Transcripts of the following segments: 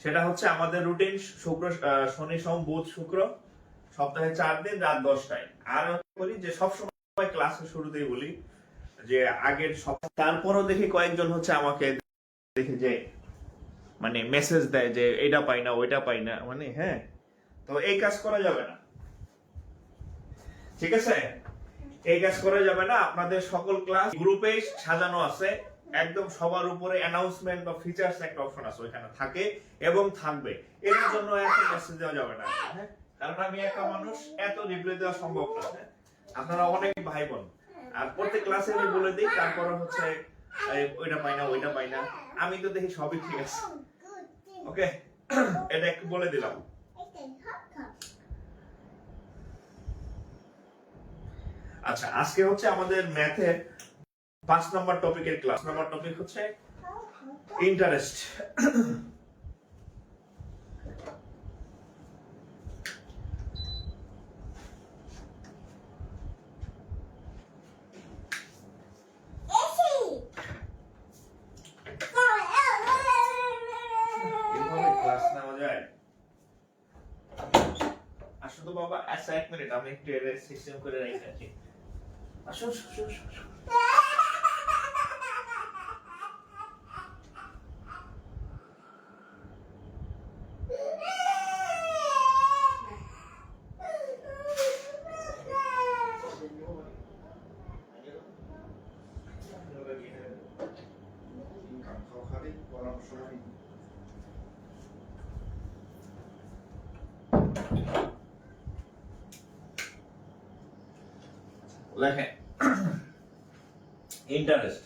সেটা হচ্ছে আমাদের রুটিন শুক্র শনি সোম বুধ শুক্র সপ্তাহে 4 দিন রাত 10টায়। আর করি যে সবসময় ক্লাসের শুরুতেই বলি যে আগের সপ্তাহ, তারপরও দেখি কয়েকজন হচ্ছে আমাকে দেখে যে মানে মেসেজ দেয় যে এটা পাই না ওইটা পাই না, মানে হ্যাঁ, তো এই কাজ করা যাবে না, ঠিক আছে? এই কাজ করা যাবে না। আপনাদের সকল ক্লাস গ্রুপে সাজানো আছে, একদম সবার উপরে অ্যানাউন্সমেন্ট বা ফিচার্স একটা অপশন আছে, ওইখানে থাকে এবং থাকবে। এর জন্য এখন মেসেজ দেওয়া যাবে না, হ্যাঁ, কারণ আমি একা মানুষ, এত রিপ্লাই দেওয়া সম্ভব না। হ্যাঁ, আপনারা অনেক ভাই বোন, আর প্রত্যেক ক্লাসে আমি বলে দিই, তারপরে হচ্ছে ওইটা পাই না ওইটা পাই না, আমি তো দেখি সবই ঠিক আছে। ওকে, এটা একটু বলে দিলাম। আচ্ছা, আজকে হচ্ছে আমাদের ম্যাথের 5 নম্বর টপিকের ক্লাস। নম্বর টপিক হচ্ছে ইন্টারেস্ট। এভাবে ক্লাস নেওয়া যায়? আসো তো বাবা, আচ্ছা 1 মিনিট, আমি একটু এর সিস্টেম করে রাখছি। আসো আসো আসো আসো। লেখেন ইন্টারেস্ট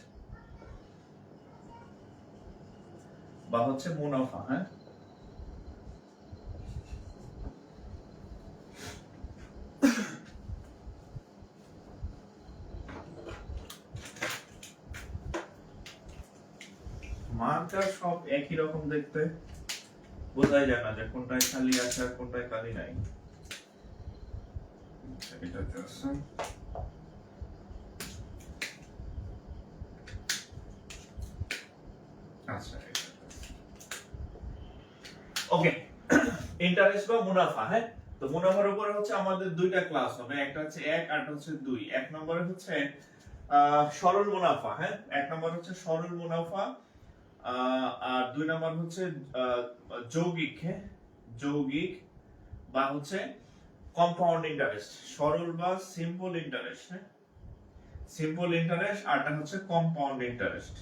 বা হচ্ছে মুনাফা। হ্যাঁ, মার্কার সব একই রকম দেখতে, বোঝাই যায় না যে কোনটায় খালি আছে আর কোনটায় খালি নাই। এটা আছে, আচ্ছা ওকে। ইন্টারেস্ট বা মুনাফা। হ্যাঁ, তো মুনাফার উপরে হচ্ছে আমাদের দুইটা ক্লাস হবে, একটা হচ্ছে 1 আর একটা হচ্ছে 2। 1 নম্বরে হচ্ছে সরল মুনাফা। হ্যাঁ, 1 নম্বর হচ্ছে সরল মুনাফা, আর 2 নম্বর হচ্ছে যৌগিক। হ্যাঁ, যৌগিক বা হচ্ছে কম্পাউন্ড ইন্টারেস্ট, সরল বা সিম্পল ইন্টারেস্ট। হ্যাঁ, সিম্পল ইন্টারেস্ট, আরটা হচ্ছে কম্পাউন্ড ইন্টারেস্ট।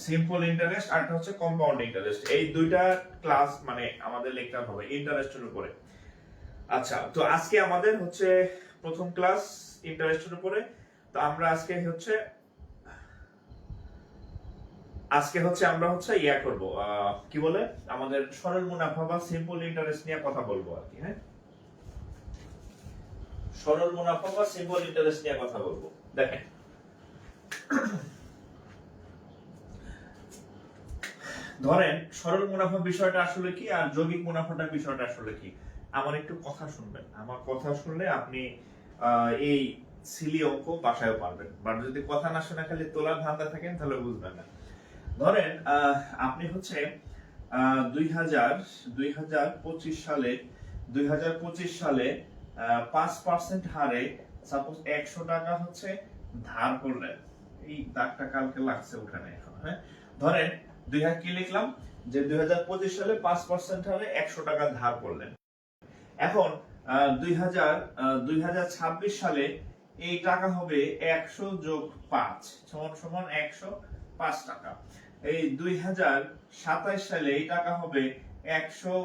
সিম্পল ইন্টারেস্ট আর হচ্ছে কম্পাউন্ড ইন্টারেস্ট, এই দুইটা ক্লাস মানে আমাদের লেকচার হবে ইন্টারেস্টের উপরে। আচ্ছা, তো আজকে আমাদের হচ্ছে প্রথম ক্লাস ইন্টারেস্টের উপরে। তো আমরা আজকে হচ্ছে আমরা হচ্ছে ইয়া করব, কি বলে, আমাদের সরল মুনাফা বা সিম্পল ইন্টারেস্ট নিয়ে কথা বলবো আর কি। হ্যাঁ, সরল মুনাফা বা সিম্পল ইন্টারেস্ট নিয়ে কথা বলবো। দেখেন, ধরেন সরল মুনাফা বিষয়টা আসলে কি আর যৌগিক মুনাফাটার বিষয়টা আসলে কি। আমার একটু কথা শুনবেন, আমার কথা শুনলে আপনি এই সিলি অঙ্ক বাসায়ও পারবেন, বাট যদি কথা না শুনে খালি তোলার ধান্দা থাকেন তাহলে বুঝবেন না। ধরেন আপনি হচ্ছে 2025 সালে 5% হারে সাপোজ 100 টাকা হচ্ছে ধার করলেন। এই দাগটা কালকে লাগছে উঠানে এখন। হ্যাঁ, ধরেন কি লিখলাম যে 2025 সালে 5% হারে 100 টাকা ধার করলেন। এখন 2026 সালে এই টাকা হবে 100 যোগ 5 সমান 105 টাকা। এই 2027 সালে এই টাকা হবে 100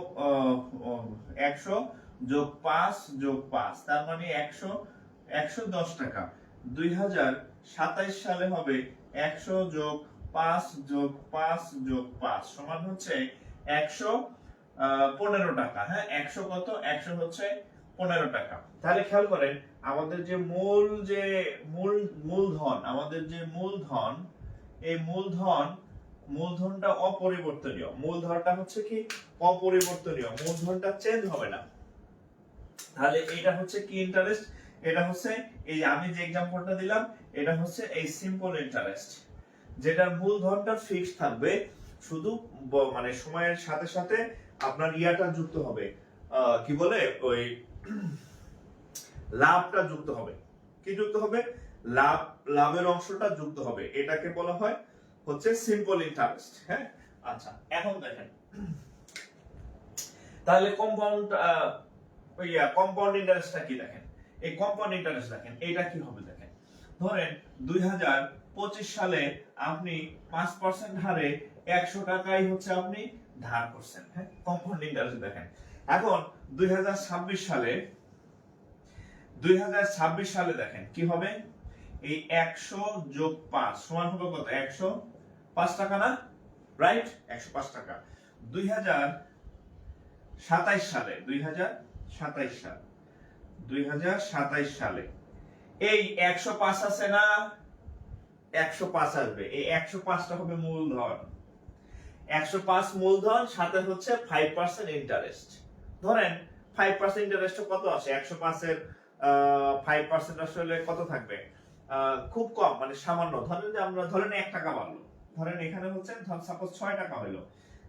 যোগ 5 যোগ 5, তার মানে 110 টাকা। 2027 সালে হবে 100 যোগ 5 যোগ 5 যোগ 5 সমান হচ্ছে 115 টাকা। হ্যাঁ, 100 কত, 100 হচ্ছে 15 টাকা। তাহলে খেয়াল করেন আমাদের যে মূলধন, আমাদের যে মূলধন, এই মূলধনটা অপরিবর্তনীয়। মূলধনটা হচ্ছে কি অপরিবর্তনীয়, মূলধনটা চেঞ্জ হবে না। তাহলে এটা হচ্ছে কি ইন্টারেস্ট, এটা হচ্ছে এই যে আমি যে एग्जांपलটা দিলাম, এটা হচ্ছে এই সিম্পল ইন্টারেস্ট, যেটার মূলধনটা ফিক্সড থাকবে, শুধু মানে সময়ের সাথে সাথে আপনার ইয়াটা যুক্ত হবে, কি বলে ওই লাভটা যুক্ত হবে। কি যুক্ত হবে? লাভের অংশটা যুক্ত হবে, এটাকে বলা হয় হচ্ছে সিম্পল ইন্টারেস্ট। হ্যাঁ, আচ্ছা এখন দেখেন তাহলে কম্পাউন্ড ইন্টারেস্টটা কি দেখেন। এই কম্পাউন্ড ইন্টারেস্ট দেখেন এটা কি হবে দেখেন। ধরেন 2025 সালে আপনি 5% হারে 100 টাকাই হচ্ছে আপনি ধার করছেন। হ্যাঁ, কম্পাউন্ড ইন্টারেস্ট দেখেন। এখন 2026 সালে দেখেন কি হবে। এই 100 যোগ 5 সমান হবে কত? 105 টাকা না? রাইট, 105 টাকা। 2027 সালে এই 105 আছে না? 105 আসবে। এই 105টা হবে মূলধন। 105 মূলধন, সাথে হচ্ছে 5% ইন্টারেস্ট। ধরেন 5% ইন্টারেস্ট কত আসে? 105 এর 5% আসলে কত থাকবে? খুব কম, মানে সামান্য। ধরেন যে আমরা ধরেন 1 টাকা বাড়লো, ধরেন এখানে হচ্ছে সাপোজ 6 টাকা হলো,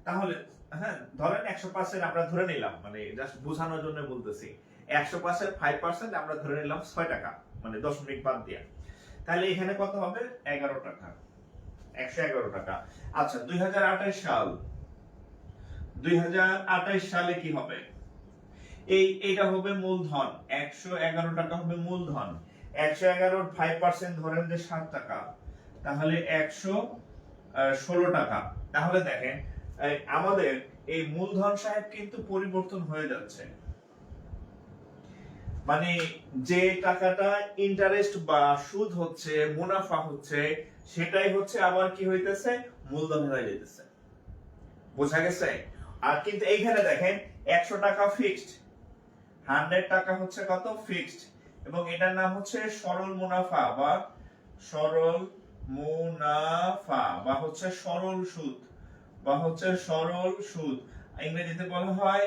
তাহলে হ্যাঁ ধরেন 105 এর আমরা ধরে নিলাম, মানে জাস্ট বোঝানোর জন্য বলতেছি, 105 এর 5% আমরা ধরে নিলাম 6 টাকা, মানে দশমিক বাদ দিয়া। তাহলে এখানে কত হবে? 11 টাকা, 111 টাকা। আচ্ছা 2028 সালে কি হবে? এইটা হবে মূলধন, 111 টাকা হবে মূলধন। 111 5% ধরেন যে 7 টাকা, তাহলে 116 টাকা। তাহলে দেখেন আমাদের এই মূলধন সাহেব কিন্তু পরিবর্তন হয়ে যাচ্ছে, মানে যে টাকাটা ইন্টারেস্ট বা সুদ হচ্ছে, মুনাফা হচ্ছে, সেটাই হচ্ছে আবার কি হইতেছে? মূলধন হয়ে যাইতেছে। বোঝা গেছে? আর কিন্তু এইখানে দেখেন 100 টাকা ফিক্সড, 100 টাকা হচ্ছে কত? ফিক্সড, এবং এটার নাম হচ্ছে সরল মুনাফা বা সরল মুনাফা বা হচ্ছে সরল সুদ ইংরেজিতে বলা হয়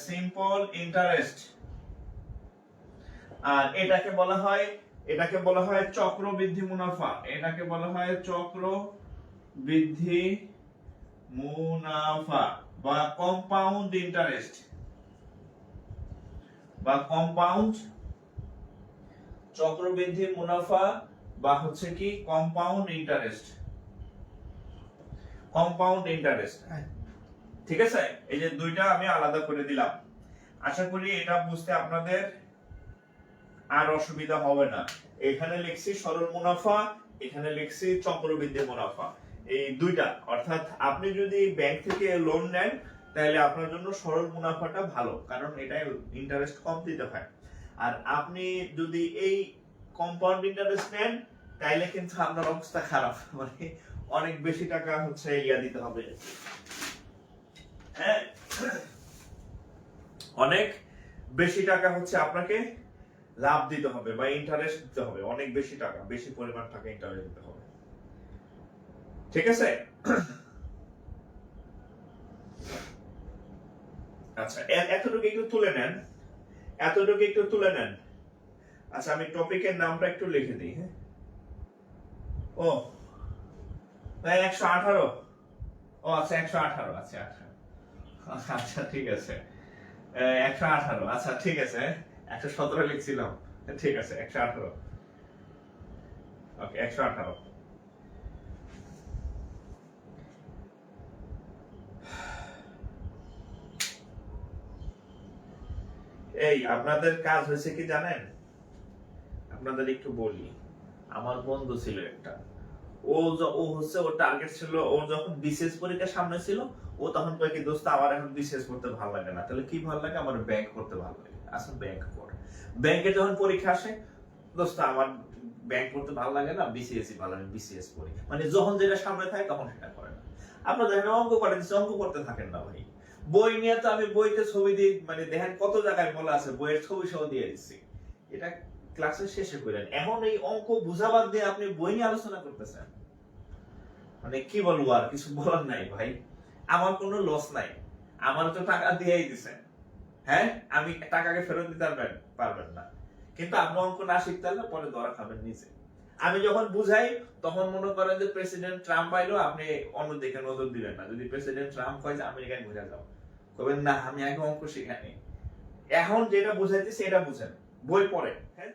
সিম্পল ইন্টারেস্ট। আর এটাকে বলা হয় চক্রবৃদ্ধি মুনাফা। এটাকে বলা হয় চক্রবৃদ্ধি মুনাফা বা কম্পাউন্ড ইন্টারেস্ট বা কম্পাউন্ড চক্রবৃদ্ধি মুনাফা বা হচ্ছে কি কম্পাউন্ড ইন্টারেস্ট। ঠিক আছে, এই যে দুইটা আমি আলাদা করে দিলাম। আশা করি এটা বুঝতে আপনাদের আর অসুবিধা হবে না। এখানে লিখছি সরল মুনাফা, এখানে লিখছি চক্রবৃদ্ধি মুনাফা, এই দুইটা। অর্থাৎ আপনি যদি ব্যাংক থেকে লোন নেন তাহলে আপনার জন্য সরল মুনাফাটা ভালো, কারণ এটাই ইন্টারেস্ট কম দিতে হয়। আর আপনি যদি এই কম্পাউন্ড ইন্টারেস্ট নেন তাইলে কিন্তু আপনার অবস্থা খারাপ, মানে অনেক বেশি টাকা হচ্ছে দিতে হবে। হ্যাঁ, অনেক বেশি টাকা হচ্ছে আপনাকে লাভ দিতে হবে বা ইন্টারেস্ট দিতে হবে, অনেক বেশি টাকা, বেশি পরিমাণ টাকা ইন্টারেস্ট দিতে হবে। ঠিক আছে? আচ্ছা এতটুকু একটু তুলে নেন। আচ্ছা আমি টপিকের নামটা একটু লিখে দিই। হ্যাঁ, ও 118। ও আচ্ছা 118। আচ্ছা ঠিক আছে, 118। আচ্ছা ঠিক আছে, 117 লিখছিলাম। ঠিক আছে 118। ওকে 118। এই আপনাদের কাজ হয়েছে কি জানেন? আপনাদের একটু বলি, আমার বন্ধু ছিল একটা, ও হচ্ছে ওর টার্গেট ছিল, ওর যখন বিসিএস পরীক্ষা সামনে ছিল, ও তখন কয় কি দোস্ত আমার এখন বিসিএস করতে ভালো লাগে না। তাহলে কি ভালো লাগে? আমার ব্যাংক করতে ভালো লাগে। আচ্ছা ব্যাংক কর। ব্যাংকে যখন পরীক্ষা আসে, দোস্ত আমার ব্যাংক করতে ভালো লাগে না, বিসিএস ভালো, আমি বিসিএস করি। মানে যখন যেটা সামনে থাকে তখন সেটা করে না। আপনারা দেখেন অঙ্ক করে দিচ্ছে, অঙ্ক করতে থাকেন না ভাই। বই নিয়ে তো আমি বইতে ছবি দিই, মানে দেখেন কত জায়গায় বলা আছে, বইয়ের ছবি সহ দিয়ে দিচ্ছি। এটা ক্লাসের শেষে করেন। এখন এই অঙ্ক বুঝাবার দিয়ে আপনি বই নিয়ে আলোচনা করতেছেন, মানে কি বলবো, আর কিছু বলার নাই ভাই। আমার কোনো লস নাই, আমার তো টাকা দিয়েই দিছেন। হ্যাঁ, আমি টাকাকে ফেরত দিতে পারবেন না, কিন্তু আপনি অঙ্ক না শিখতে পারলে পরে ধরা খাবেন নিজে। আমি যখন বুঝাই তখন মনে করেন যে প্রেসিডেন্ট ট্রাম্প আইলো, আপনি অন্যদিকে নজর দিবেন না। যদি প্রেসিডেন্ট ট্রাম্প কয় যে আমেরিকায় বুঝা যাও, কবেন না আমি আগে অঙ্ক শিখাইনি, এখন যেটা বুঝাইতেছি এটা বুঝেন, বই পড়ে। হ্যাঁ,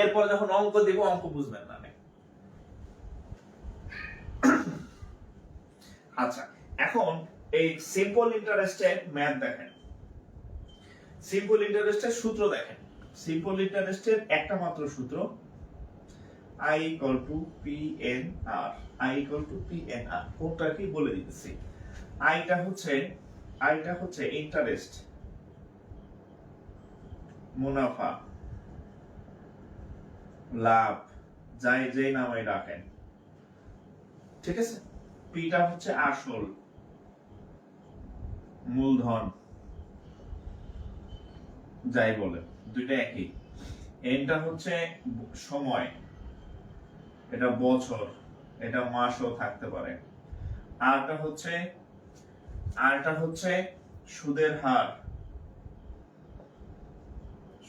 এরপর যখন অঙ্ক দিব অঙ্ক বুঝবেন না। আচ্ছা, এখন এই সিম্পল ইন্টারেস্টের ম্যাথ দেখেন, সিম্পল ইন্টারেস্টের সূত্র দেখেন। সিম্পল ইন্টারেস্টের একটা মাত্র সূত্র, I equal to PNR, I equal to PNR। কোনটা কি বলে দিতেছি। আইটা হচ্ছে ইন্টারেস্ট, মুনাফা, লাভ, যাই যে নামে রাখেন, ঠিক আছে। পিটা হচ্ছে আসল, মূলধন, যাই বলে দুইটা একই। এনটা হচ্ছে সময়, এটা বছর, এটা মাসও থাকতে পারে। আরটা হচ্ছে সুদের হার,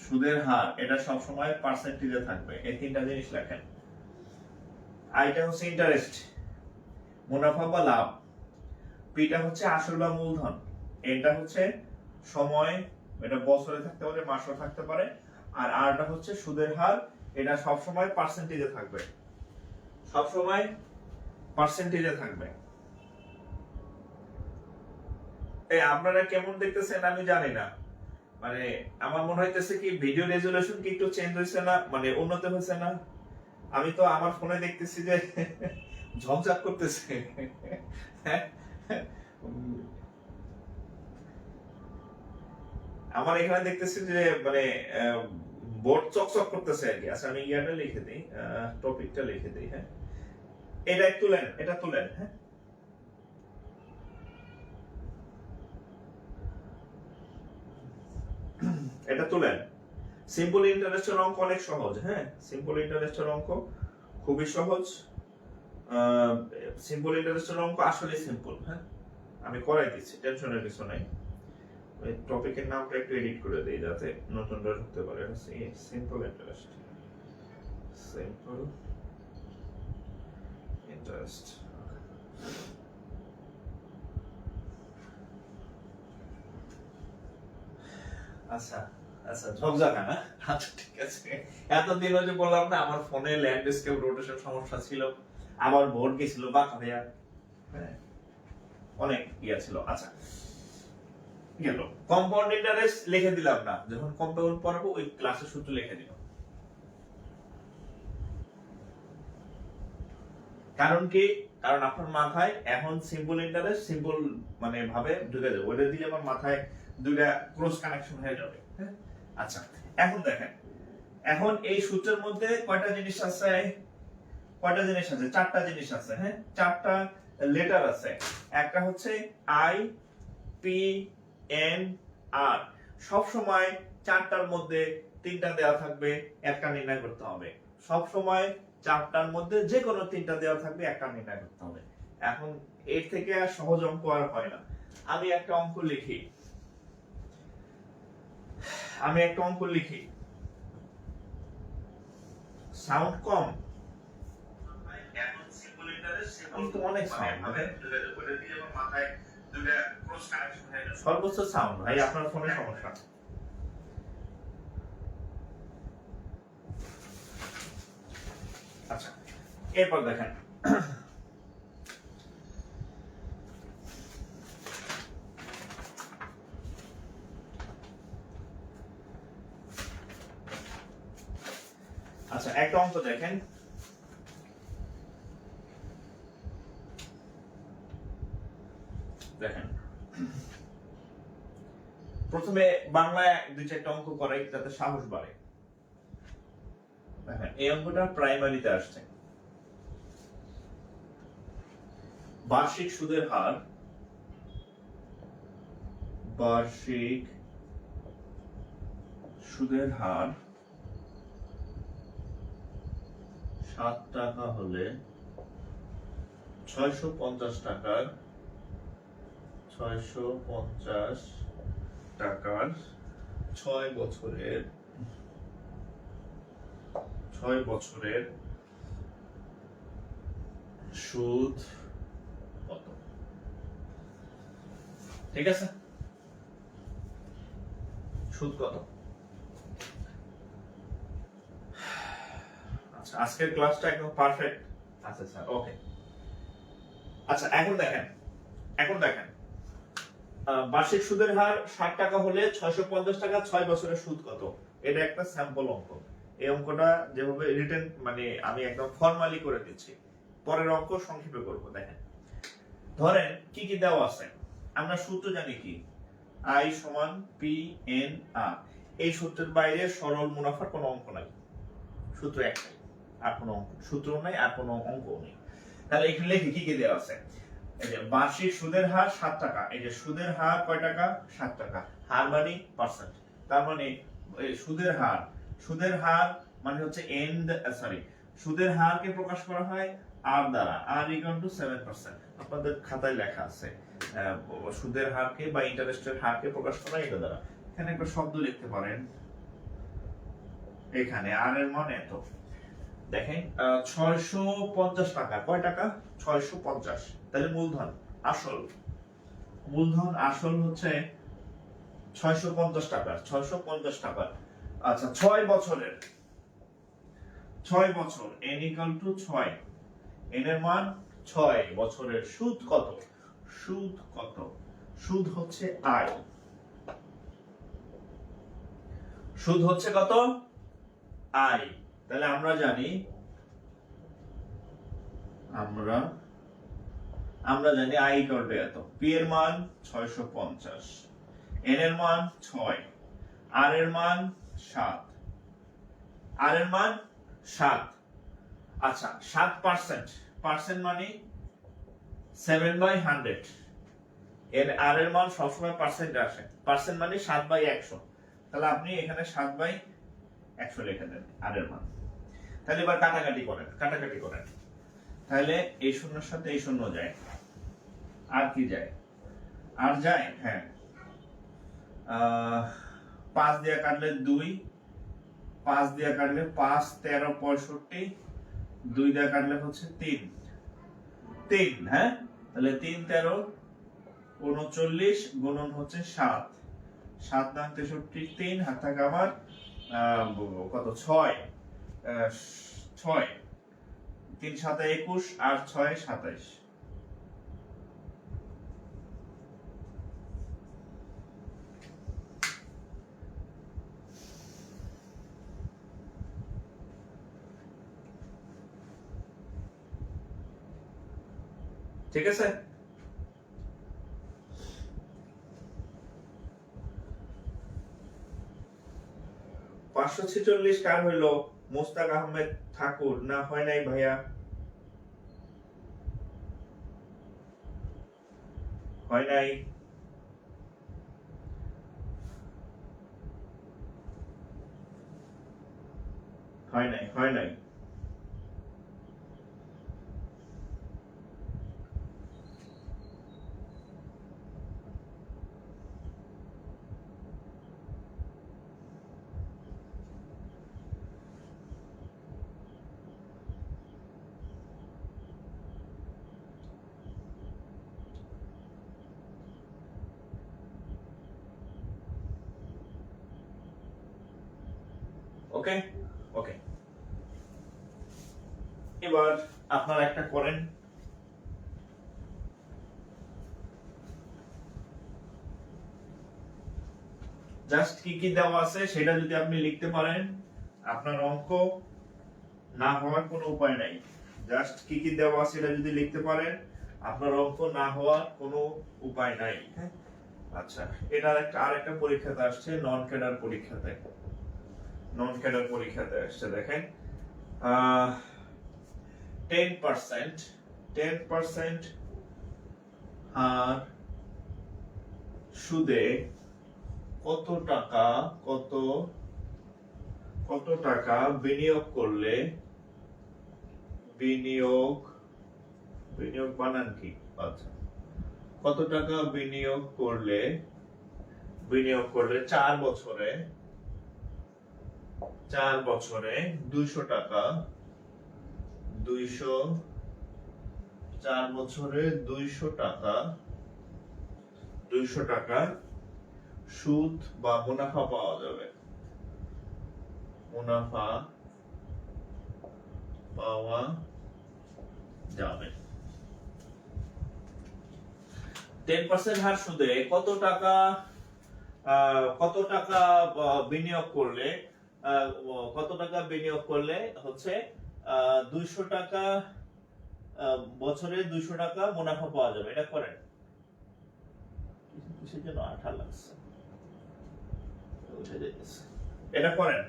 সুদের হার, এটা সব সময় পার্সেন্টেজে থাকবে। এই তিনটা জিনিস লেখেন। আইটা হচ্ছে ইন্টারেস্ট, মুনাফা বা লাভ। পিটা হচ্ছে আসল বা মূলধন। এটা হচ্ছে সময়, এটা বছরে থাকতে পারে, মাসও থাকতে পারে। আর আরটা হচ্ছে সুদের হার, এটা সব সময় পার্সেন্টেজে থাকবে, সব সময় পার্সেন্টেজে থাকবে। এই আপনারা কেমন দেখতেছেন আমি জানি না, মানে আমার মনে হইতেছে কি ভিডিও রেজুলেশন কি একটু চেঞ্জ হইছে না, মানে উন্নত হইছে না। আমি তো আমার ফোনে দেখতেছি যে ঝকঝক করতেছে। আমার এখানে দেখতেছি যে মানে বোর্ড চকচক করতেছে আর কি। আচ্ছা আমি ইয়াটা লিখে দিই, টপিকটা লিখে দিই। হ্যাঁ, এটা তুলেন, এটা তুলেন। হ্যাঁ, এটা তুলেন। সিম্পল ইন্টারেস্টের অঙ্ক অনেক সহজ। হ্যাঁ, সিম্পল ইন্টারেস্টের অঙ্ক খুবই সহজ। সিম্পল ইন্টারেস্টের অঙ্ক আসলে সিম্পল। হ্যাঁ, আমি করাই দিচ্ছি, টেনশনের কিছু নাই। এই টপিকের নামটা একটু এডিট করে দেই যাতে নতুনরা ঢুকতে পারে। Simple interest, simple interest. আচ্ছা আচ্ছা, ঝকঝকা না? আচ্ছা ঠিক আছে। এতদিন ওই যে বললাম না আমার ফোনে ল্যান্ডস্কেপ রোটেশন সমস্যা ছিল, আবার বোর্ড গেছিল বাঁকা হইয়া, হ্যাঁ অনেক ইয়া ছিল। আচ্ছা গেল। কম্পাউন্ড ইন্টারেস্ট লিখে দিলাম না, যখন কম্পাউন্ড পড়াবো ওই ক্লাসের সূত্র লিখে দিলাম। কারণ কি, কারণ আপনার মাথায় এখন সিম্পল ইন্টারেস্ট সিম্পল মানে ভাবে ঢুকে যাবে, ওটা দিলে আমার মাথায় দুইটা ক্রস কানেকশন হয়ে যাবে। হ্যাঁ, আচ্ছা এখন দেখেন, এখন এই সূত্রের মধ্যে কয়টা জিনিস আছে? কয়টা জিনিস আছে? চারটা জিনিস আছে। হ্যাঁ, চারটা লেটার আছে। একটা হচ্ছে আই, পি, এন, আর। সব সময় চারটার মধ্যে তিনটা দেওয়া থাকবে, একটা নির্ণয় করতে হবে। সব সময় চারটার মধ্যে যে কোনো তিনটা দেওয়া থাকবে, একটা নির্ণয় করতে হবে। এখন এর থেকে আর সহজ অঙ্ক আর হয় না। আমি একটা অঙ্ক লিখি, সাউন্ড কম, অনেক সাউন্ড, সর্বোচ্চ সাউন্ড ভাই, আপনার ফোনে সমস্যা। আচ্ছা এরপর দেখেন, আচ্ছা একটা অঙ্ক দেখেন, দেখেন প্রথমে বাংলায় দুই চারটা অঙ্ক করাই যাতে সাহস বাড়ে। দেখেন এই অঙ্কটা প্রাইমারিতে আসছে। বার্ষিক সুদের হার, বার্ষিক সুদের হার 7 টাকা হলে 650 টাকার 650 টাকার 6 বছরের সুদ কত? ঠিক আছে, সুদ কত? আচ্ছা, আজকের ক্লাসটা একদম পারফেক্ট আছে স্যার। ওকে, আচ্ছা এখন দেখেন বার্ষিক সুদের হার 60 টাকা হলে 650 টাকা 6 বছরের সুদ কত? এটা একটা স্যাম্পল অঙ্ক। এই অঙ্কটা যেভাবে রিটেন মানে আমি একদম ফর্মালি করে দিচ্ছি, পরের অঙ্ক সংক্ষেপে করব। দেখেন, ধরেন কি কি দেওয়া আছে, আমরা সূত্র জানি কি, I সমান পি এন আর। এই সূত্রের বাইরে সরল মুনাফার কোনো অঙ্ক নাই, সূত্র একটাই, আর কোনো সূত্র নাই, আর কোনো অঙ্ক নেই। তাহলে এখানে লিখি কি কি দেওয়া আছে। এই যে বার্ষিক সুদের হার 7 টাকা, এই যে সুদের হার কয় টাকা? 7 টাকা। হার মানে পার্সেন্ট, তার মানে সুদের হার মানে হচ্ছে সুদের হারকে প্রকাশ করা হয় আর দ্বারা, আর ইকুয়াল টু 7%। আপনাদের খাতায় লেখা আছে সুদের হারকে বা ইন্টারেস্টের হারকে প্রকাশ করা এটা দ্বারা। এখানে একটা শব্দ লিখতে পারেন, এখানে আর এর মান এত। দেখেন 650 টাকা, কয় টাকা? 650। তাহলে মূলধন আসল হচ্ছে 650 টাকা, 650 টাকা। আচ্ছা, 6 বছর n ইকুয়াল টু 6, n এর মান 6 বছরের সুদ কত? সুদ হচ্ছে আয়। সুদ হচ্ছে কত? আয়। তাহলে আমরা জানি আই ইকুয়াল টু এত। পি এর মান 650, এন এর মান 6, আর এর মান 7, আচ্ছা 7%, পার্সেন্ট মানে 7/100। আর এর মান সবসময় পার্সেন্ট আসে, পার্সেন্ট মানে 7/100। তাহলে আপনি এখানে 7/100 লিখে দেন আর এর মান। তাহলে এবার কাটাকাটি করেন। তাহলে এই শূন্যের সাথে এই শূন্য যায়, আর কি যায়? আর যায়, হ্যাঁ 5 দিয়ে কাটলে 2, 5 দিয়ে কাটলে 5, 13, 65, 2 দিয়ে কাটলে হচ্ছে 3, হ্যাঁ। তাহলে 3, 13, 39 গুণন হচ্ছে 7, 7 9 63, 3 হাত থাকে আমার কত? 6, 3 7 21 আর 6 27। ঠিক আছে, 546 কার হইল? মোস্তাক আহমেদ ঠাকুর। না হয় নাই ভাইয়া, হয় নাই। ওকে, এবার আপনারা একটা করেন, জাস্ট কি কি দেওয়া আছে সেটা যদি আপনি লিখতে পারেন, আপনার অঙ্ক না হওয়ার কোনো উপায় নাই। জাস্ট কি কি দেওয়া আছে এটা যদি লিখতে পারেন, আপনার অঙ্ক না হওয়ার কোনো উপায় নাই। হ্যাঁ, আচ্ছা, এটার আরেকটা পরীক্ষাতে আসছে, নন ক্যাডার পরীক্ষাতে আসছে। দেখেন 10% আর সুদে কত টাকা বিনিয়োগ করলে, বিনিয়োগ বানান কি? আচ্ছা, কত টাকা বিনিয়োগ করলে বিনিয়োগ করলে 4 বছরে 200 টাকা 200 4 বছরে 200 টাকা সুদ বা মুনাফা পাওয়া যাবে। মুনাফা পাওয়া যাবে। 10% হার সুদে কত টাকা বিনিয়োগ করলে হচ্ছে 200 টাকা বছরে 200 টাকা মুনাফা পাওয়া যাবে। এটা করেন। কিসের জন্য আঠা লাগছে? উঠে যাইতেছে। এটা করেন।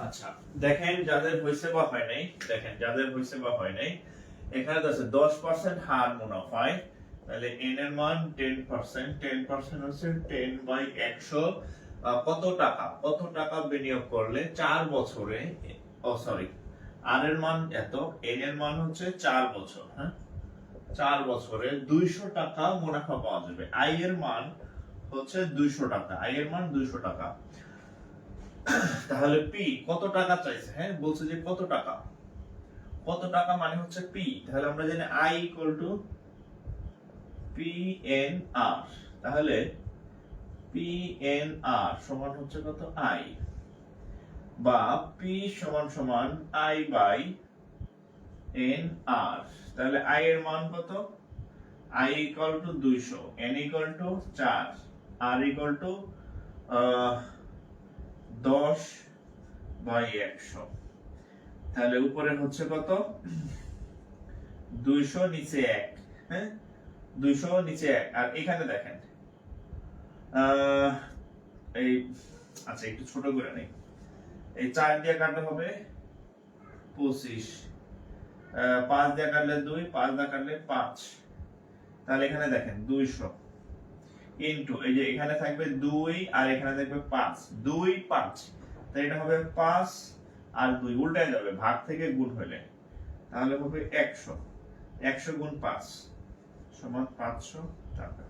আচ্ছা, দেখেন যাদের হইছে বা হয় নাই, এখানে আছে 10% হার মুনাফায়, তাহলে n এর মান 10%, 10% হচ্ছে 10/100। কত টাকা বিনিয়োগ করলে 4 বছরে, r এর মান এত, n এর মান হচ্ছে 4 বছর, হ্যাঁ 4 বছরে 200 টাকা মুনাফা পাওয়া যাবে। i এর মান হচ্ছে 200 টাকা, তাহলে p কত টাকা চাইছে? হ্যাঁ বলছে যে কত টাকা মানে হচ্ছে p। তাহলে আমরা জানি i PNR, তাহলে PNR সমান হচ্ছে কত? i, বা p সমান i/nr। তাহলে i এর মান কত? i 200, n 4, r 10/100। তাহলে উপরে হচ্ছে কত? 200 নিচে 1, হ্যাঁ 200 নিচে 1। আর এখানে দেখেন এই, আচ্ছা একটু ছোট করে নেই, এই 4 দিয়ে কাটলে হবে 25, 5 দিয়ে কাটলে 2, 5 দিয়ে কাটলে 5। তাহলে এখানে দেখেন 200 ইনটু, এই যে এখানে থাকবে 2 আর এখানে থাকবে 5, 2 5, তাই এটা হবে 5 আর 2 উল্টায় যাবে ভাগ থেকে গুণ হলে, তাহলে হবে 100। 100 গুণ 5 সমান 500 টাকা।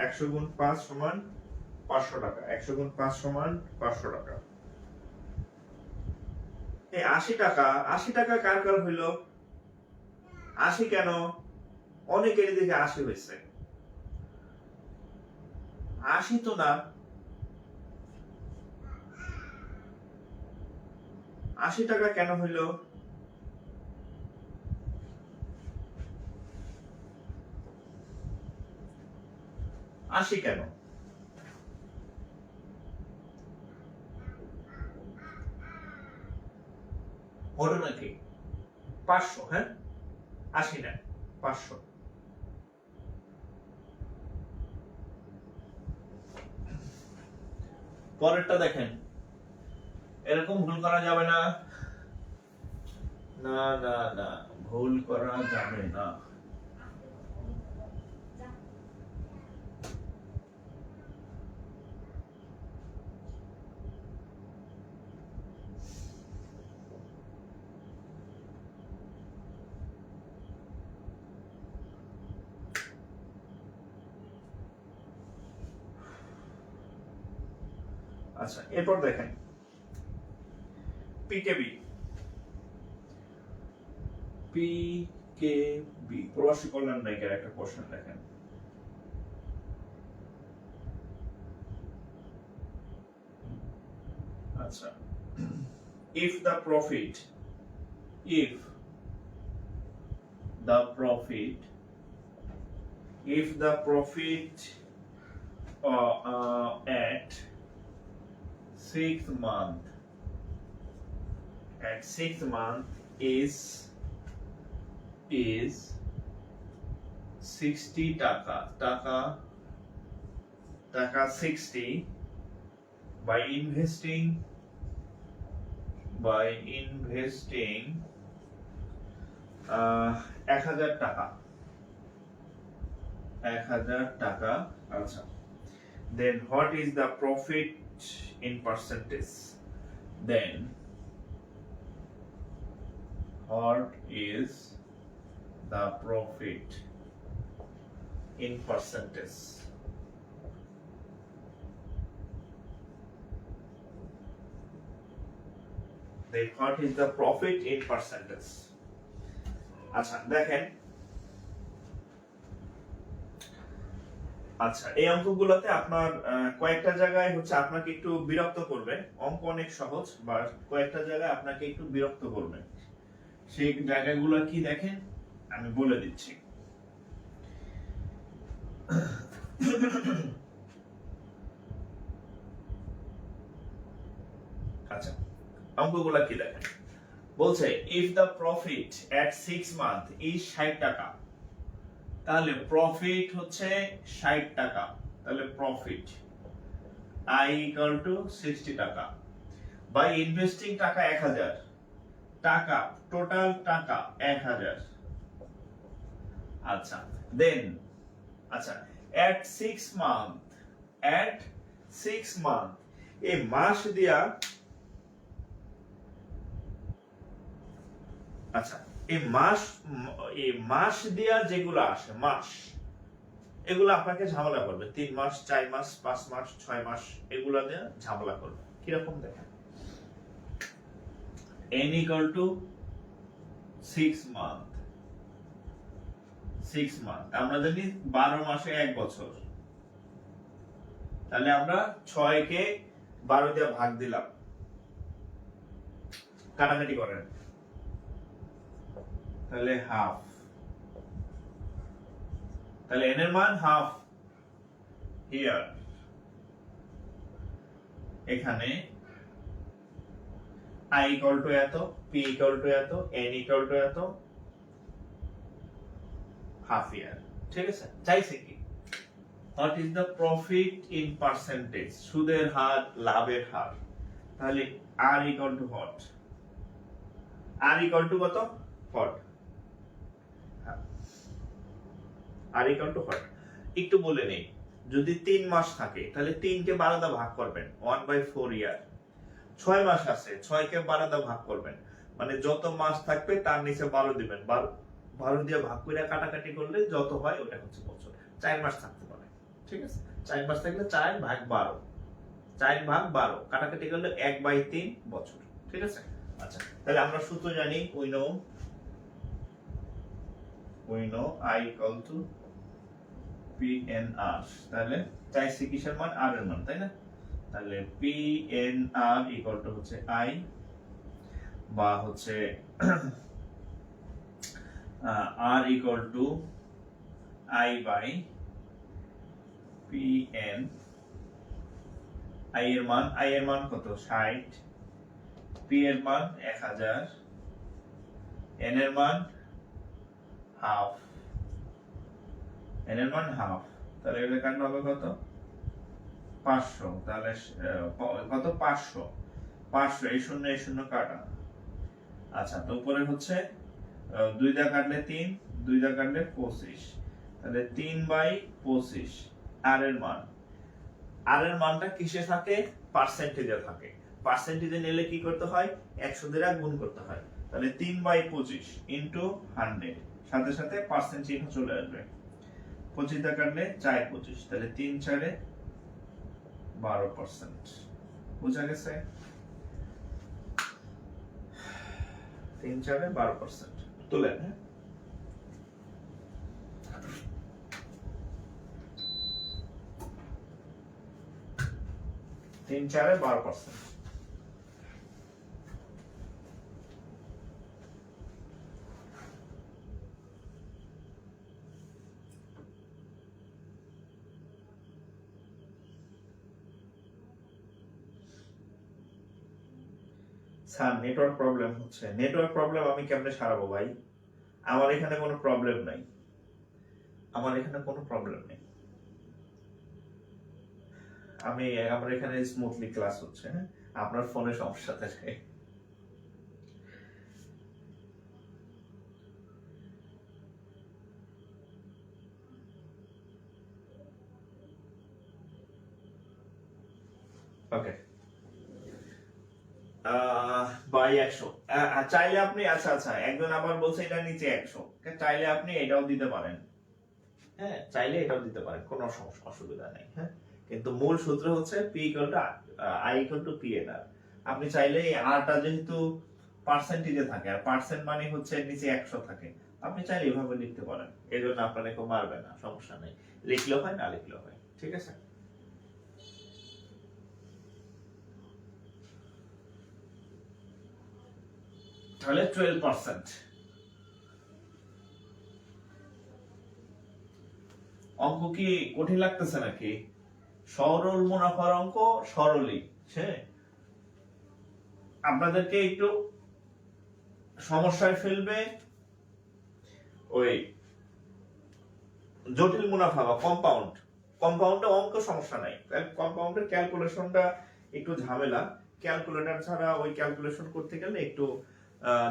100 গুণ 5 সমান 500 টাকা। 100 গুণ 5 সমান 500 টাকা। এই 80 টাকা কার হইল? 80 কেন? অনেকেরই দেখে 80 হয়েছে। 80 তো না, 80 টাকা কেন হইল? আশি কেন? ঘটনা কি? 500, হ্যাঁ 80 না 500। পরেরটা দেখেন, এরকম ভুল করা যাবে না, না না না ভুল করা যাবে না। আচ্ছা, এরপর দেখেন পিকেবি। পিকেবি প্রবাসী কল্যাণ ব্যাংকের একটা কোশ্চেন দেখেন। আচ্ছা, if the profit if the profit at 6th month is 60 টাকা 60 by investing 1000 টাকা, আচ্ছা, then what is the profit in percentage? Then what is the profit in percentage? Then what is the profit in percentage? আচ্ছা দেখেন, আচ্ছা এই অঙ্কগুলোতে আপনার কয়েকটা জায়গায় হচ্ছে আপনাকে একটু বিরক্ত করবে। অঙ্ক অনেক সহজ, বা কয়েকটা জায়গায় আপনাকে একটু বিরক্ত করবে। সেই জায়গাগুলো কি দেখেন আমি বলে দিচ্ছি। আচ্ছা, অঙ্কগুলো কি দেখেন, বলছে if the profit at 6 month is 60 টাকা, তাহলে প্রফিট হচ্ছে 60 টাকা, তাহলে প্রফিট I equal to 60 টাকা, by investing টাকা 1000 টাকা, টোটাল টাকা 1000। আচ্ছা দেন, আচ্ছা at 6 month এই মাস দিয়া, আচ্ছা এই মাস দিয়া যেগুলো আসে মাস, এগুলো আপনাকে ঝামেলা করবে। 3 মাস, 4 মাস, 5 মাস, 6 মাস, এগুলো দিয়ে ঝামেলা করবে। কিরকম দেখেন, n equal to 6 month, আমরা জানি 12 মাসে 1 বছর, তাহলে আমরা 6 কে 12 দিয়ে ভাগ দিলাম, কাটাকাটি করেন, তাহলে হাফ, তাহলে n এর মান হাফ হিয়ার, এখানে I equal to এত, P equal to এত, N equal to এত, হাফ ইয়ার। ঠিক আছে, চাইছে কি what is the profit in percentage, সুদের হার, লাভের হার। তাহলে R equal to what, R equal to কত, what, R equal to what, একটু বলে নেই। যদি 3 মাস থাকে তাহলে 3 কে 12 দ্বারা ভাগ করবেন, 1/4 ইয়ার। 6 মাস আছে, 6 কে 12 দ্বারা ভাগ করবেন, মানে যত মাস থাকবে তার নিচে 12 দিবেন, 12 দিয়ে ভাগ করে কাটাকাটি করলে যত হয় ওটা হচ্ছে বছর। 4 মাস থাকতে পারে, ঠিক আছে, 4 মাস থাকলে 4 ভাগ 12 কাটাকাটি করলে 1/3 বছর। ঠিক আছে, আচ্ছা তাহলে আমরা সূত্র জানি, we know I equal to PNR, তাহলে চাইছি কিসের মান, R এর মান, তাই না? তাহলে PNR equal to হচ্ছে I, বা হচ্ছে R equal to I by PN। I এর মান কত, 60, P এর মান 1000, N এর মান হাফ, N এর মান হাফ, তাহলে এটা কাটলে হবে কত, 500, তাহলে কত, 500, এই শূন্য কাটা। আচ্ছা, তো উপরে হচ্ছে 2 দিয়ে কাটলে 3, 2 দিয়ে কাটলে 25, তাহলে 3/25 আর এর মানটা কিসে থাকে, পার্সেন্টেজে থাকে। পার্সেন্টেজে নিলে কি করতে হয়, 100 দ্বারা গুণ করতে হয়। তাহলে 3/25 ইনটু 100, সাথে সাথে পার্সেন্ট চিহ্ন চলে আসবে। 25 দিয়ে কাটলে 4/25, তাহলে 3 4 12%। বুঝা গেছে? 3 4 12% তুলেন। হ্যাঁ, 3 4 12%। স্যার নেটওয়ার্ক প্রবলেম হচ্ছে। নেটওয়ার্ক প্রবলেম আমি কেমনে সারাবো ভাই? আমার এখানে কোনো প্রবলেম নাই, আমার এখানে কোনো প্রবলেম নেই। আমার এখানে স্মুথলি ক্লাস হচ্ছে। হ্যাঁ, আপনার ফোনে সমস্যা থাকে। ওকে, বাই 100 চাইলে আপনি, আচ্ছা আচ্ছা, একজন আবার বলছে এটা নিচে 100, চাইলে আপনি এটাও দিতে পারেন। হ্যাঁ, চাইলে এটাও দিতে পারেন, কোনো সমস্যা অসুবিধা নেই। হ্যাঁ, কিন্তু মূল সূত্র হচ্ছে P equal to I equal to P N R. আপনি চাইলে এই আরটা যেহেতু পার্সেন্টেজে থাকে, আর পার্সেন্ট মানে হচ্ছে নিচে 100 থাকে, আপনি চাইলে এভাবে লিখতে পারেন। এই জন্য আপনার কেউ মারবে না, সমস্যা নেই, লিখলেও হয় না লিখলেও হয়। ঠিক আছে, তাহলে 12%। অঙ্ক কি কঠিন লাগতেছে নাকি? সরল মুনাফার অঙ্ক, সরলই। হ্যাঁ, আপনাদেরকে একটু সমস্যায় ফেলবে ওই জটিল মুনাফা বা কম্পাউন্ড। কম্পাউন্ডে অঙ্ক সমস্যা নাই, কম্পাউন্ডের ক্যালকুলেশনটা একটু ঝামেলা। ক্যালকুলেটর ছাড়া ওই ক্যালকুলেশন করতে গেলে একটু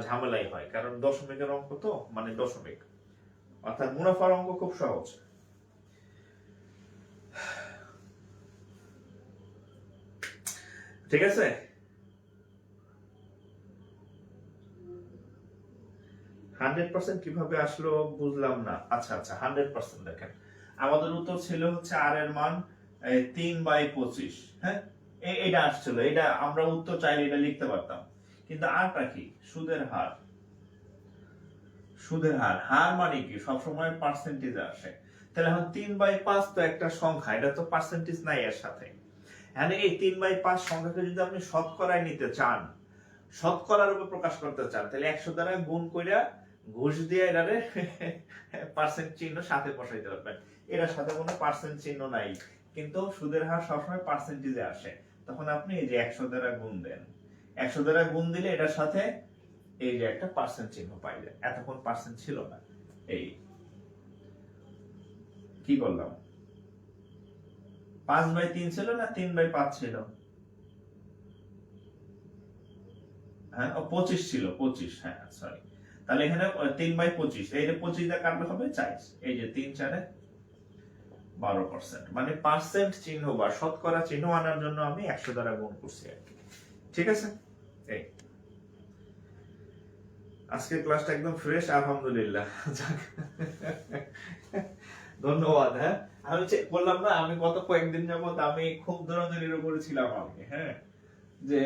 ঝামেলাই হয়, কারণ দশমিকের অঙ্ক তো, মানে দশমিক। অর্থাৎ মুনাফার অঙ্ক খুব সহজ। ঠিক আছে, 100% কিভাবে আসলো বুঝলাম না। আচ্ছা আচ্ছা, 100% দেখেন, আমাদের উত্তর ছিল হচ্ছে আর এর মান 3/25। হ্যাঁ, এটা আসছিল, এটা আমরা উত্তর চাইলে এটা লিখতে পারতাম, কিন্তু আরটা কি? সুদের হার। সুদের হার, হার মানে কি? সবসময় পার্সেন্টেজে আসে। তাহলে এখন 3/5 তো একটা সংখ্যা, এটা তো পার্সেন্টেজ নাই এর সাথে। মানে এই 3/5 সংখ্যাকে যদি আপনি শতকরায় নিতে চান, শতকরার উপর প্রকাশ করতে চান, তাহলে 100 দ্বারা গুণ কইরা ঘুষ দিয়ে এটারে পার্সেন্ট চিহ্ন সাথে বসাইতে পারবেন। এটার সাথে কোনো পার্সেন্ট চিহ্ন নাই, কিন্তু সুদের হার সবসময় পার্সেন্টেজে আসে। তখন আপনি এই যে 100 দ্বারা গুণ দেন, 100 দ্বারা গুণ দিলে এটার সাথে এই যে একটা পার্সেন্ট চিহ্ন পাইলেন। এতক্ষণ পার্সেন্ট ছিল না। এই কি করলাম, 5/3 ছিল না 3/5 ছিল? হ্যাঁ, 25 ছিল, 25। হ্যাঁ সরি, তাহলে এখানে 3/25, এই যে 25 দিয়ে কাটলে হবে 4। এই যে 3 4 12%, মানে পার্সেন্ট চিহ্ন বা শতকরা চিহ্ন আনার জন্য আমি 100 দ্বারা গুণ করছি আর কি। ঠিক আছে, এই আজকের ক্লাসটা একদম ফ্রেশ, আলহামদুলিল্লাহ। ধন্যবাদ। হ্যাঁ, আমি বললাম না, আমি গত কয়েকদিন যাবত আমি খুব দৌড়াদৌড়ির উপরে ছিলাম আমি। হ্যাঁ, যে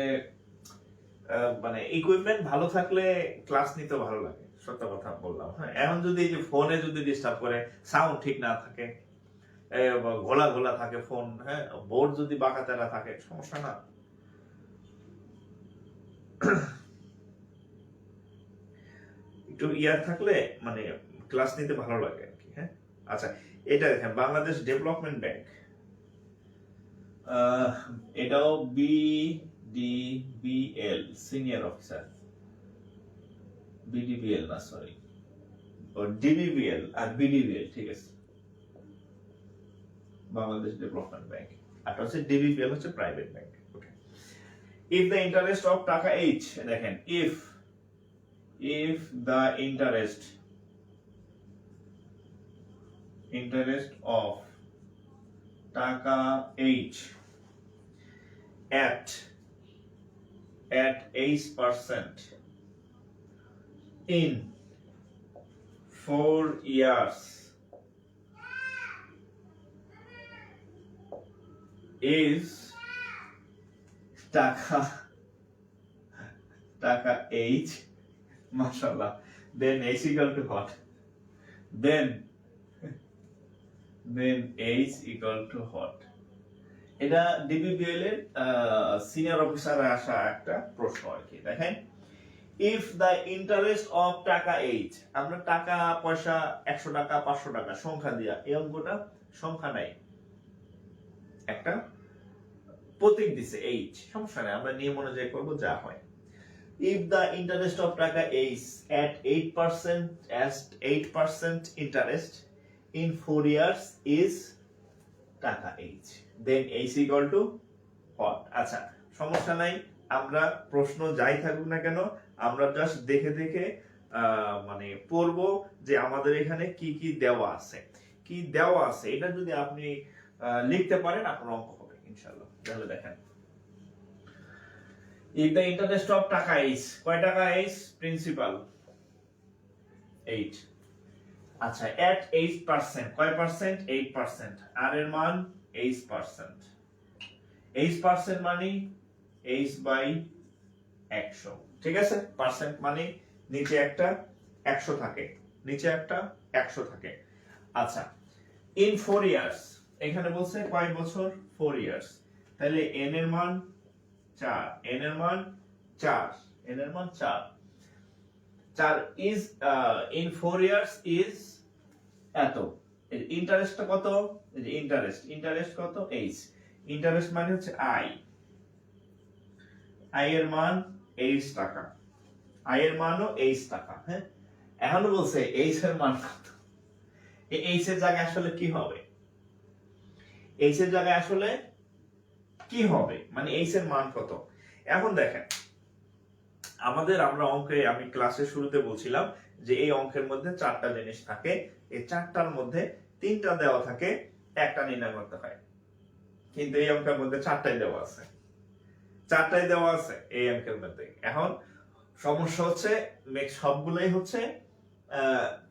মানে ইকুইপমেন্ট ভালো থাকলে ক্লাস নিতে ভালো লাগে, সত্য কথা বললাম। হ্যাঁ, এখন যদি এই যে ফোনে যদি ডিস্টার্ব করে, সাউন্ড ঠিক না থাকে, ঘোলা ঘোলা থাকে ফোন, হ্যাঁ, বোর্ড যদি বাঁকা তেরা থাকে, সমস্যা না। একটু ইয়ার থাকলে মানে ক্লাস নিতে ভালো লাগে আর কি। হ্যাঁ, আচ্ছা, এটা দেখেন, বাংলাদেশ ডেভেলপমেন্ট ব্যাংক, এটাও BDBL সিনিয়র অফিসার, BDBL না সরি, DBBL আর BDBL, ঠিক আছে, বাংলাদেশ ডেভেলপমেন্ট ব্যাংক। আর হচ্ছে DBBL হচ্ছে private bank. Okay, if the interest of টাকা H, দেখেন, if the interest of টাকা H at 8% in 4 years is টাকা টাকা এইচ, মাশাআল্লাহ, then H equal to what, then H equal to what. এটা ডিবিবিএল এর সিনিয়র অফিসারে আসা একটা প্রশ্ন আর কি। দেখেন, ইফ দ্য ইন্টারেস্ট অফ টাকা এইচ, আমরা টাকা পয়সা 100 টাকা 500 টাকা সংখ্যা দিয়া, এই অঙ্কটা সংখ্যা নাই, একটা প্রতীক দিছে এইচ, সমস্যা নাই, আমরা নিয়ম অনুযায়ী করব যা হয়। ইফ দ্য ইন্টারেস্ট অফ টাকা H at 8% interest in 4 years is টাকা H, then H equal to what. আচ্ছা, সমস্যা নাই, আমরা প্রশ্ন যাই থাকুক না কেন আমরা জাস্ট দেখে দেখে মানে পড়বো যে আমাদের এখানে কি কি দেওয়া আছে, কি দেওয়া আছে, এটা যদি আপনি লিখতে পারেন আপনার অঙ্ক হবে ইনশাআল্লাহ। তাহলে দেখেন, ইফ দ্য ইন্টারেস্ট অফ টাকা এইচ, কয় টাকা এইচ, প্রিন্সিপাল 8, আচ্ছা at 8%, কয় পার্সেন্ট, 8%, আর এর মান 8%, 8% মানে h বাই 100, ঠিক আছে। পার্সেন্ট মানে নিচে একটা 100 থাকে, নিচে একটা 100 থাকে। আচ্ছা, ইন 4 ইয়ার্স, এখানে বলছে কয় বছর, 4 ইয়ার্স, তাহলে n এর মান 4, n এর মান 4, n এর মান 4 is in 4 years is এত। ইন্টারেস্টটা কত, এই যে ইন্টারেস্ট কত, h, ইন্টারেস্ট মানে হচ্ছে i এর মান h টাকা, i এর মানও h টাকা। হ্যাঁ, এখন বলছে h এর মান কত, এই h এর জায়গায় আসলে কি হবে, h এর জায়গায় আসলে কি হবে, মানে h এর মান কত। এখন দেখেন, আমরা অঙ্কে, আমি ক্লাসের শুরুতে বলছিলাম যে এই অঙ্কের মধ্যে 4টা জিনিস থাকে, এই 4টার মধ্যে 3টা দেওয়া থাকে, একটা নির্ণয় করতে হয়, কিন্তু এই অঙ্কের মধ্যে 4টাই দেওয়া আছে, 4টাই দেওয়া আছে এই অঙ্কের মধ্যে। এখন সমস্যা হচ্ছে সবগুলোই হচ্ছে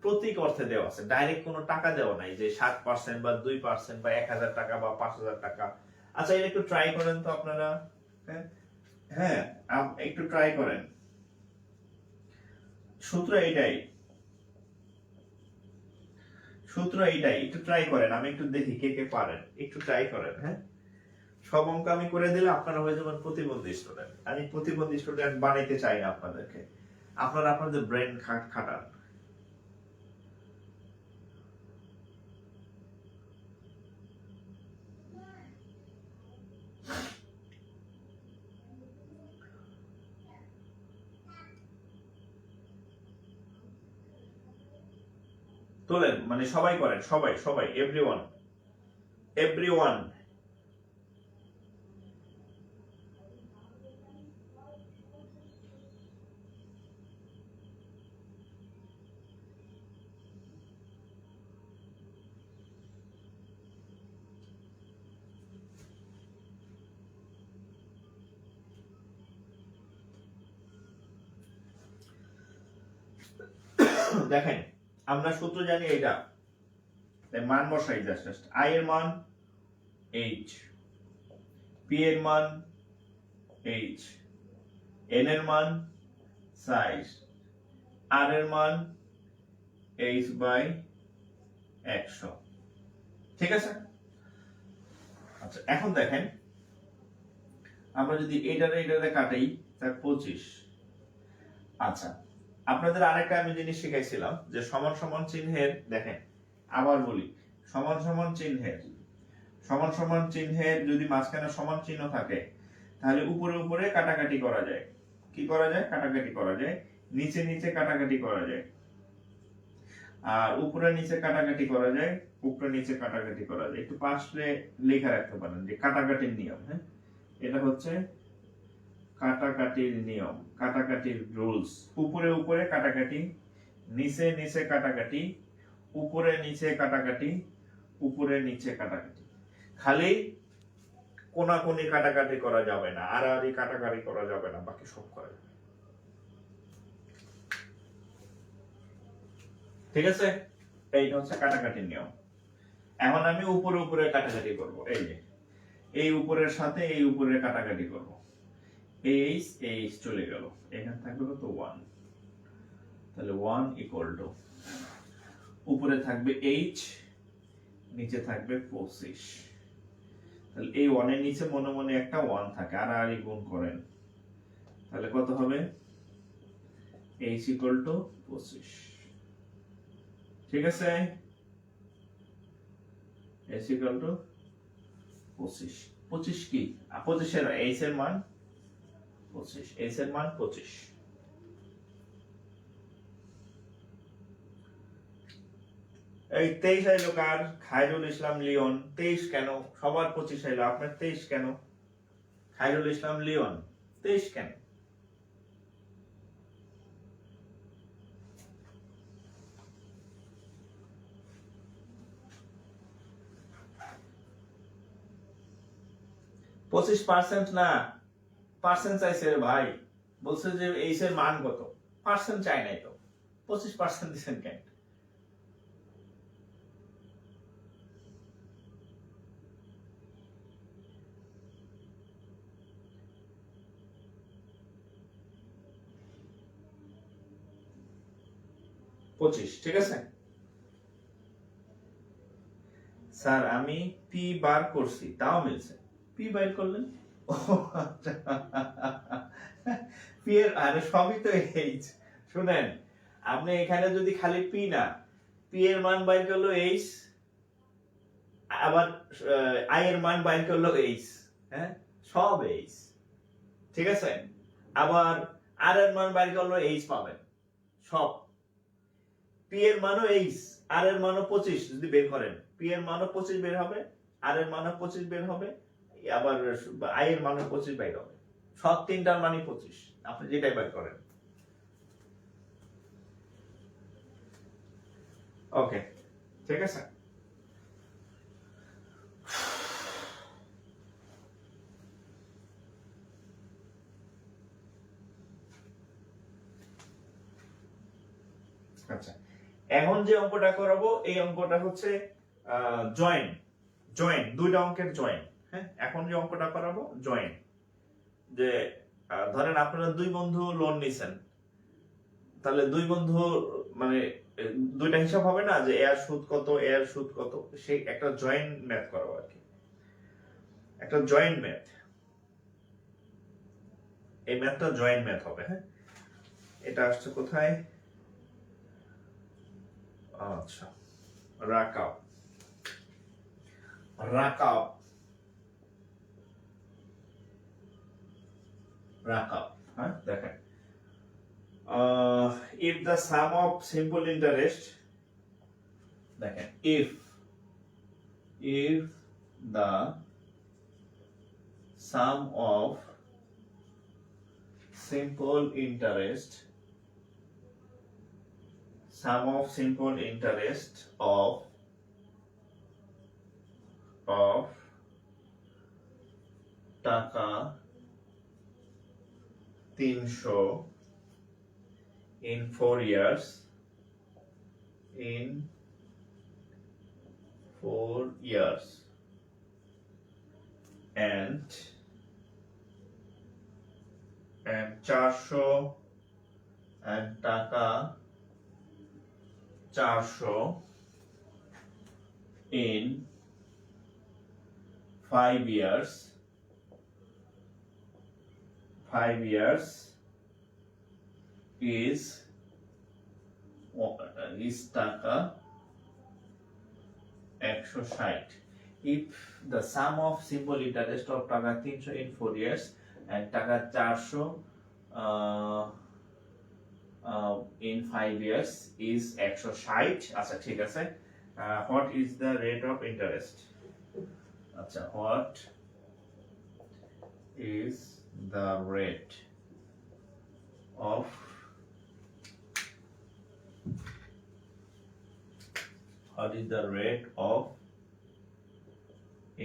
প্রতীক অর্থে দেওয়া আছে, ডাইরেক্ট কোনো টাকা দেওয়া নাই যে 7% বা 2% বা 1000 টাকা বা 5000 টাকা। আচ্ছা, এটা একটু ট্রাই করেন তো আপনারা, হ্যাঁ একটু ট্রাই করেন, সূত্র এইটাই, একটু ট্রাই করেন, আমি একটু দেখি কে কে পারেন, একটু ট্রাই করেন। হ্যাঁ, সব অঙ্ক আমি করে দিলে আপনারা হয়ে যাবেন প্রতিবন্ধী স্টুডেন্ট। আমি প্রতিবন্ধী স্টুডেন্ট বানাইতে চাই না আপনাদেরকে, আপনারা আপনাদের ব্রেন খাটান। তোলেন, মানে সবাই করেন, সবাই এভরিওয়ান। দেখেন, আমরা সূত্র জানি এটা, মান বসাই জাস্ট, i এর মান h, p এর মান h, n এর মান সাইজ, r এর মান h বাই 100, ঠিক আছে। আচ্ছা, এখন দেখেন, আমরা যদি এটারে কাটাই তাহলে 25। আচ্ছা, আপনাদের আরেকটা আমি জিনিস শিখাইছিলাম যে সমান সমান চিহ্নের, দেখেন আবার বলি, সমান সমান চিহ্নের যদি মাঝখানে সমান চিহ্ন থাকে তাহলে উপরে উপরে কাটাকাটি করা যায়, কি করা যায়, কাটাকাটি করা যায়, নিচে নিচে কাটাকাটি করা যায়, আর উপরে নিচে কাটাকাটি করা যায়, উপরে নিচে কাটাকাটি করা যায়। একটু পাশে লেখা রাখতে পারেন যে কাটাকাটির নিয়ম। হ্যাঁ, এটা হচ্ছে কাটাকাটির নিয়ম, কাটাকাটির রুলস। উপরে উপরে কাটাকাটি, নিচে নিচে কাটাকাটি, উপরে নিচে কাটাকাটি, উপরে নিচে কাটাকাটি। খালি কোনাকুনি কাটাকাটি করা যাবে না, আড়াআড়ি কাটাকাটি করা যাবে না, বাকি সব করা যাবে, ঠিক আছে। এইটা হচ্ছে কাটাকাটির নিয়ম। এখন আমি উপরে উপরে কাটাকাটি করব, এই যে এই উপরের সাথে এই উপরে কাটাকাটি করব, এইচ এইচ চলে গেল, এখানে থাকবে কত 1, তাহলে 1 ইকুয়াল টু উপরে থাকবে এইচ, নিচে থাকবে 25। তাহলে এই 1 এর নিচে মনে মনে একটা 1 থাকে, আর গুণ করেন, তাহলে কত হবে এইচ ইকুয়াল টু 25। ঠিক আছে, এইচ ইকুয়াল টু 25। 25 কি 25 এর এইচ এর মান 25, এইচ এর মান 25। এই 23 আইলো কার? খায়রুল ইসলাম লিওন। 23 কেন? সবার 25 আইলো, আপনার 23 কেন? খায়রুল ইসলাম লিওন 23 কেন? %, না পার্সেন্ট চাইছে রে ভাই, বলছে যে এইচ এর মান কত, পার্সেন্ট চাই নাই তো, 25% দিচ্ছেন কেন? ঠিক আছে স্যার, আমি পি বার করছি তাও মিলছে। পি বাইর করলেন, পি এর আরে সবই তো এইচ। শুনেন, আপনি এখানে যদি খালি পি না, পি এর মান বাইর করলো এইচ, আবার আই এর মান বাইর করলো এইচ, হ্যাঁ সব এইচ। ঠিক আছে, আবার আর এর মান বাইর করলো এইচ পাবেন সব। পি এর মানও এইচ, আর এর মানও 25 যদি বের করেন, পি এর মানও 25 বের হবে, আর এর মানও 25 বের হবে, আবার আই এর মানও 25 বের হবে, সব তিনটার মানই 25, আপনি যেটাই বের করেন। ওকে, ঠিক আছে। আচ্ছা, এখন যে অঙ্কটা করাবো এই অঙ্কটা হচ্ছে জয়েন, দুইটা অঙ্কের জয়েন। হ্যাঁ, এখন যে অঙ্কটা করাবো জয়েন, যে ধরেন আপনারা দুই বন্ধু লোন নিছেন, তাহলে দুই বন্ধু মানে দুইটা হিসাব হবে না, যে এর সুদ কত এর সুদ কত, সেই একটা জয়েন্ট ম্যাথ করাবো আর কি, একটা জয়েন্ট ম্যাথ। এই ম্যাথটা জয়েন্ট ম্যাথ হবে। হ্যাঁ, এটা আসছে কোথায়? আচ্ছা, রাকাব, হ্যাঁ দেখেন, if the sum of simple interest, দেখেন if the sum of simple interest of টাকা 300 in 4 years, and 400 and টাকা 400 in 5 years, is টাকা 160 if the sum of simple interest of টাকা 300 in 4 years and টাকা 400 in 5 years is 160। আচ্ছা ঠিক আছে, what is the rate of interest? আচ্ছা, what is the rate of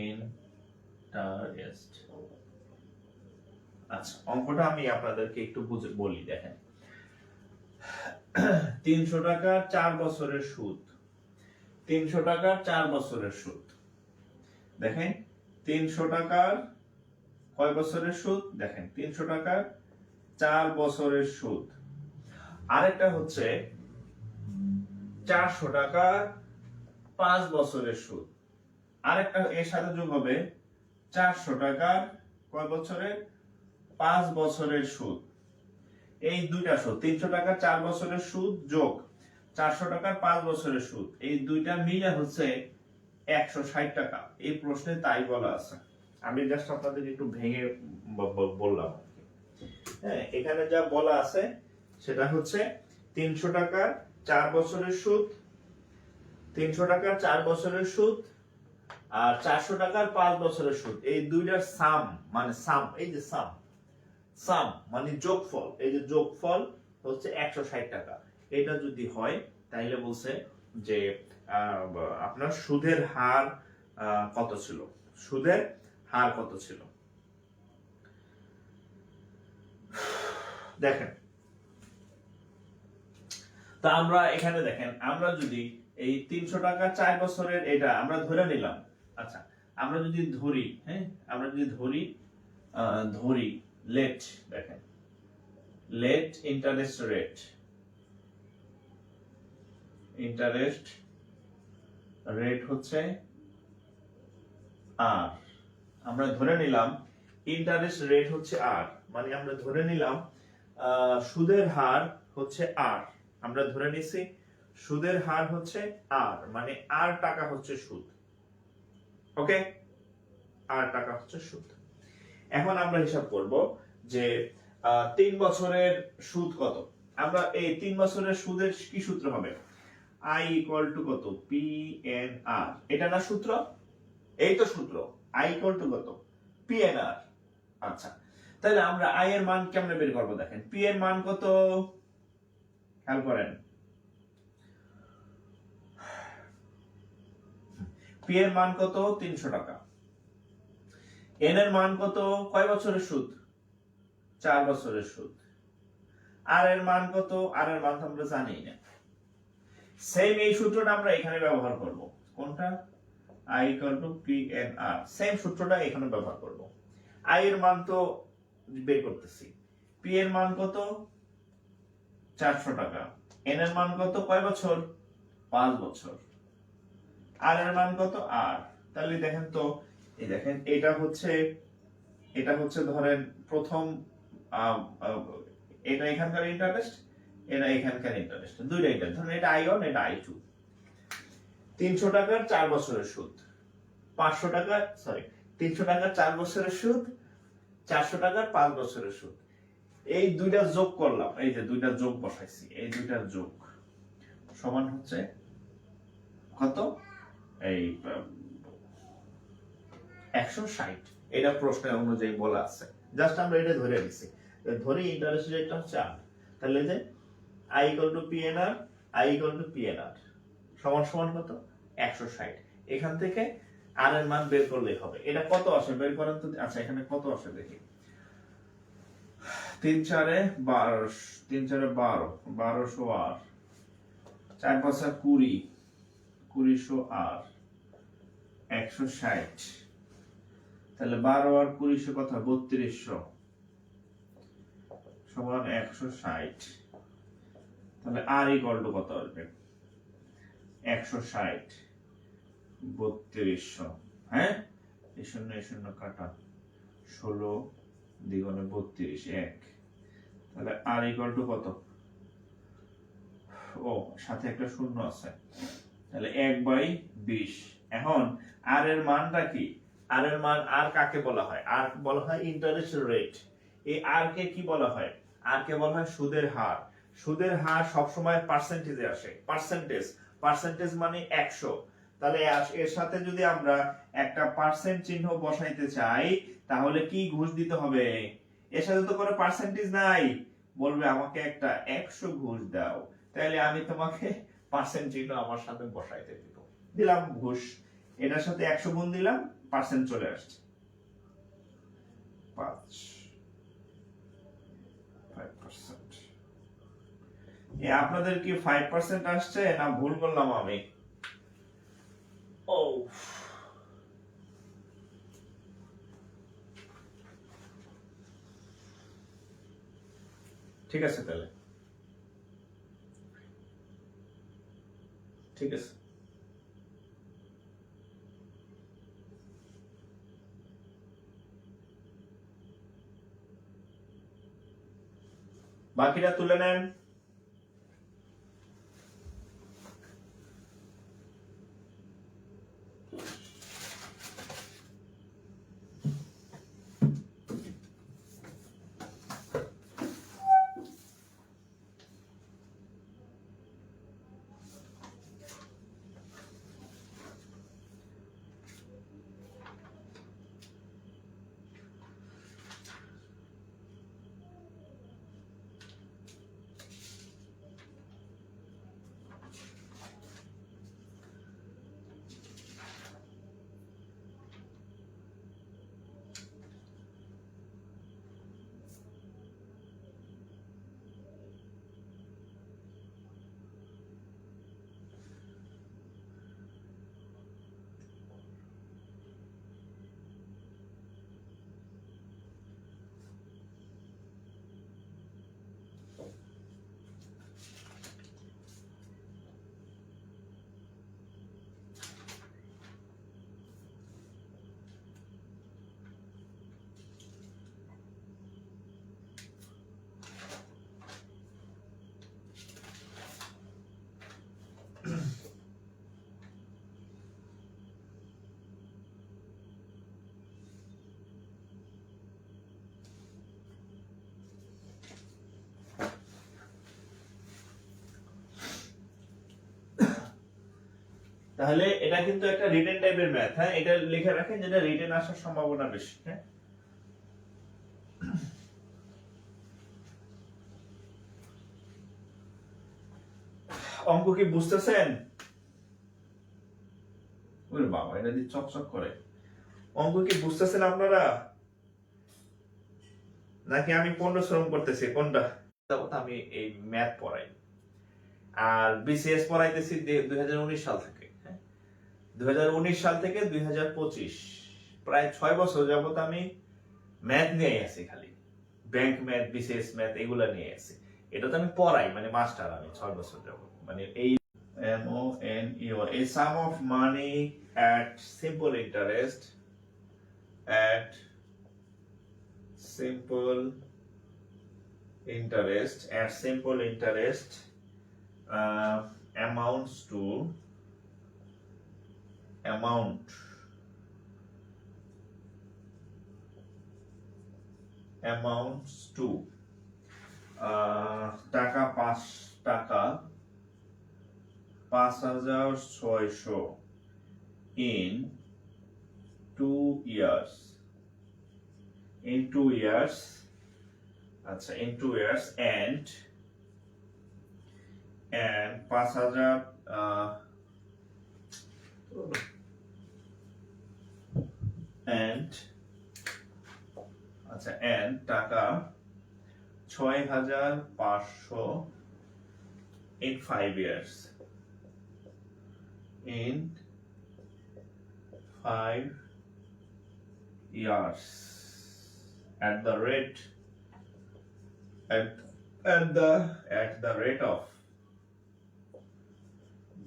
interest? আচ্ছা, অঙ্কটা আমি আপনাদেরকে একটু বুঝে বলি। দেখেন, 300 টাকা 4 বছরের সুদ, 300 টাকা 4 বছরের সুদ। দেখেন, 300 টাকার কয় বছরের সুদ? দেখেন 300 টাকার 4 বছরের সুদ। আরেকটা হচ্ছে 400 টাকার 5 বছরের সুদ। আরেকটা এর সাথে যোগ হবে 400 টাকার কয় বছরের? 5 বছরের সুদ। এই দুইটা সুদ 300 টাকার 4 বছরের সুদ যোগ 400 টাকার 5 বছরের সুদ, এই দুইটা মিলে হচ্ছে 160 টাকা। এই প্রশ্নে তাই বলা আছে। আমি জাস্ট আপনাদের একটু ভেঙে বললাম। হ্যাঁ, এখানে যা বলা আছে সেটা হচ্ছে 300 টাকার 4 বছরের সুদ, 300 টাকার 4 বছরের সুদ আর 400 টাকার 5 বছরের সুদ, এই দুইটার সাম মানে সাম, এই যে সাম মানে যোগফল, এই যে যোগফল হচ্ছে 160 টাকা। এটা যদি হয় তাহলে বলছে যে আপনার সুদের হার কত ছিল, সুদের হার কত ছিল। দেখেন তা আমরা এখানে দেখেন, আমরা যদি এই 300 টাকা 4 বছরের এটা আমরা ধরে নিলাম। আচ্ছা, আমরা যদি ধরি, হ্যাঁ আমরা যদি ধরি লেট, দেখেন লেট ইন্টারেস্ট রেট হচ্ছে আর, আমরা ধরে নিলাম ইন্টারেস্ট রেট হচ্ছে আর, মানে আমরা ধরে নিলাম সুদের হার হচ্ছে আর, আমরা ধরে নিছি সুদের হার হচ্ছে আর, মানে আর টাকা হচ্ছে সুদ। ওকে, আর টাকা হচ্ছে সুদ। এখন আমরা হিসাব করব যে 3 বছরের সুদ কত। আমরা এই 3 বছরের সুদের কি সূত্র হবে? I equal to কত? PNR, এটা না সূত্র? এই তো সূত্র, I equal to কত? PNR। আচ্ছা, তাহলে আমরা I এর মান কেমনে বের করব? দেখেন P এর মান কত, খেয়াল করেন P এর মান কত? 300 টাকা। N এর মান কত? কয় বছরের সুদ? 4 বছরের সুদ। R এর মান কত? R এর মান তো আমরা জানি না। সেম এই সূত্রটা আমরা এখানে ব্যবহার করব। কোনটা? I equal to PNR, same সূত্রটা এখানে ব্যবহার করব। I এর মান তো বের করতেছি, P এর মান কত? 400 টাকা। N এর মান কত? কয় বছর? 5 বছর। R এর মান কত? R। তাহলে দেখেন তো, এই দেখেন এটা হচ্ছে ধরেন প্রথম এটা এখানকার ইন্টারেস্ট, এটা এখানকার ইন্টারেস্ট, দুইটা ইন্টারেস্ট। ধরেন এটা I1, এটা I2। 300 টাকার 4 বছরের সুদ, 500 টাকা, সরি 300 টাকার 4 বছরের সুদ, 400 টাকার 5 বছরের সুদ। এই দুইটা যোগ করলাম, এই যে দুইটা যোগ বসাইছি, এই দুইটার যোগ সমান হচ্ছে কত? এই 160। এটা প্রশ্নের অনুযায়ী বলা আছে, জাস্ট আমরা এটা ধরে নিছি। ধরি ইন্টারেস্ট রেটটা হচ্ছে 8, তাহলে যে I equal to PNR সমান সমান কত? 160। এখান থেকে আর এর মান বের করলেই হবে। এটা কত আসে বের করেন তো। আচ্ছা, এখানে কত আসে দেখি। 3 4 এ 12, 3 4 এ 12, 1200 আর 4 5 20, 2000 আর 160। তাহলে 12 আর 20 কত? 3200 সমান 160। তাহলে আর ইকুয়াল টু কত আসবে? 160 3200। হ্যাঁ, এই শূন্য কাটা, 16 দ্বিগুণে 32, 1। তাহলে আর ইকুয়াল টু কত? ও, সাথে একটা শূন্য আছে, তাহলে 1/20। এখন আর এর মানটা কি? আর এর মান, আর কাকে বলা হয়? আর বলা হয় ইন্টারেস্ট রেট। এই আর কে কি বলা হয়? আর কে বলা হয় সুদের হার। সুদের হার সবসময় পার্সেন্টেজে আসে, পার্সেন্টেজ মানে 100। তাহলে এর সাথে যদি আমরা একটা পার্সেন্ট চিহ্ন বসাইতে চাই তাহলে কি ঘুষ দিতে হবে? এর সাথে তো কোনো পার্সেন্টেজ নাই, বলবে আমাকে একটা 100 ঘুষ দাও, তাহলে আমি তোমাকে পার্সেন্ট চিহ্ন আমার সাথে বসাইতে দিব, দিলাম ঘুষ। এটার সাথে 100 গুণ দিলাম, পার্সেন্ট চলে আসছে 5%। আপনাদের কি 5% আসছে না ভুল করলাম আমি? ও ঠিক আছে তাহলে, ঠিক আছে। বাকিটা তুলে নেন। তাহলে এটা কিন্তু একটা রিটেন টাইপের ম্যাথ, হ্যাঁ, এটা লিখে রাখেন যেটা রিটেন আসার সম্ভাবনা বেশি। হ্যাঁ, অঙ্ক কি বুঝতেছেন? ওরে বাবা, এটা দিয়ে চকচক করে। অঙ্ক কি বুঝতেছেন আপনারা, নাকি আমি পরিশ্রম করতেছি? কোনটা? আমি এই ম্যাথ পড়াই আর বিসিএস পড়াইতেছি 2019 সাল থেকে। 2019 সাল থেকে 2025, প্রায় 6 বছর যাবত আমি ম্যাথ নিয়ে আছি, খালি ব্যাংক ম্যাথ, বিসিএস ম্যাথ এগুলা নিয়ে আছি। এটা তো আমি পড়াই, মানে মাস্টার আমি 6 বছর যাবত। মানে এই MONEY, a sum of money at simple interest, at simple interest amounts to টাকা 5,600 in 2 years, আচ্ছা, in 2 years, and 5,000 and টাকা 6,500 in 5 years, at the rate of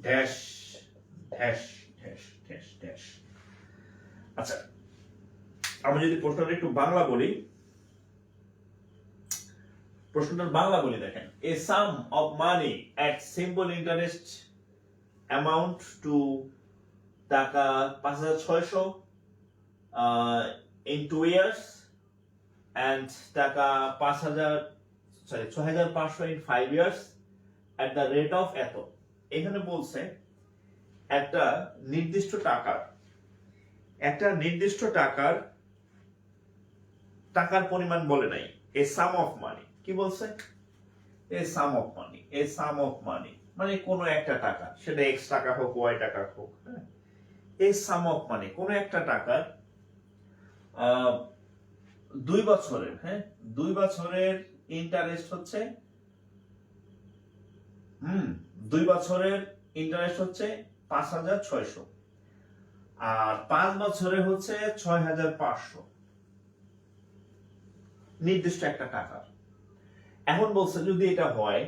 dash dash dash dash dash। আচ্ছা, আমি যদি প্রশ্নটা একটু বাংলা বলি, প্রশ্নটার বাংলা বলি, দেখেন, a sum of money at simple interest amount to টাকা 5,600 in 2 years, and টাকা 6,500 in 5 years at the rate of এত। এখানে বলছে একটা নির্দিষ্ট টাকার পরিমাণ বলে নাই, a sum of money। কি বলছে? a sum of money মানে কোনো একটা টাকা, সেটা x টাকা হোক, y টাকা হোক, হ্যাঁ, a sum of money কোনো একটা টাকার 2 বছরের, হ্যাঁ, 2 বছরের ইন্টারেস্ট হচ্ছে 5,600, আর 5 বছরে হচ্ছে 6,500, নির্দিষ্ট একটা টাকার। এখন বলছে যদি এটা হয়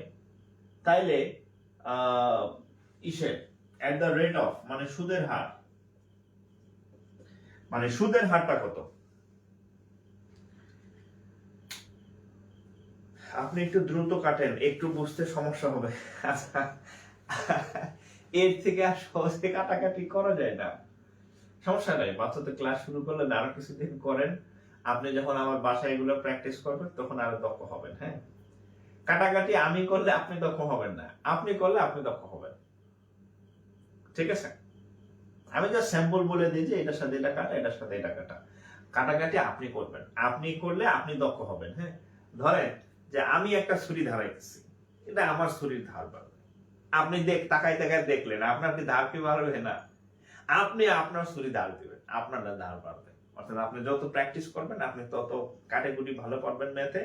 তাইলে ইসের এট দ্য রেট অফ মানে সুদের হার, মানে সুদের হারটা কত? আপনি একটু দ্রুত কাটেন, একটু বুঝতে সমস্যা হবে। আচ্ছা, এর থেকে আর সহজে কাটাকাটি করা যায় না, সমস্যা নাই, বাচ্চাদের ক্লাস শুরু করলে আরো কিছুদিন করেন, আপনি যখন আমার বাসায় এগুলো প্র্যাকটিস করবেন তখন আরো দক্ষ হবেন। হ্যাঁ, কাটাকাটি আমি করলে আপনি দক্ষ হবেন না, আপনি করলে আপনি দক্ষ হবেন, ঠিক আছে? আমি যা স্যাম্পল বলে দিই যে এটার সাথে এটা কাটা, এটার সাথে এটা কাটা, কাটাকাটি আপনি করবেন, আপনি করলে আপনি দক্ষ হবেন। হ্যাঁ, ধরেন যে আমি একটা ছুরি ধারাইতেছি, এটা আমার ছুরির ধার বাড়বে, আপনি তাকায় তাকায় দেখলেন, আপনার কি ধার কি বাড়বে না? আপনি আপনার ছুরি ধার দিবেন, আপনার ধার বাড়বে। অর্থাৎ আপনি যত প্র্যাকটিস করবেন আপনি তত কাটাকুটি ভালো পারবেন ম্যাথে,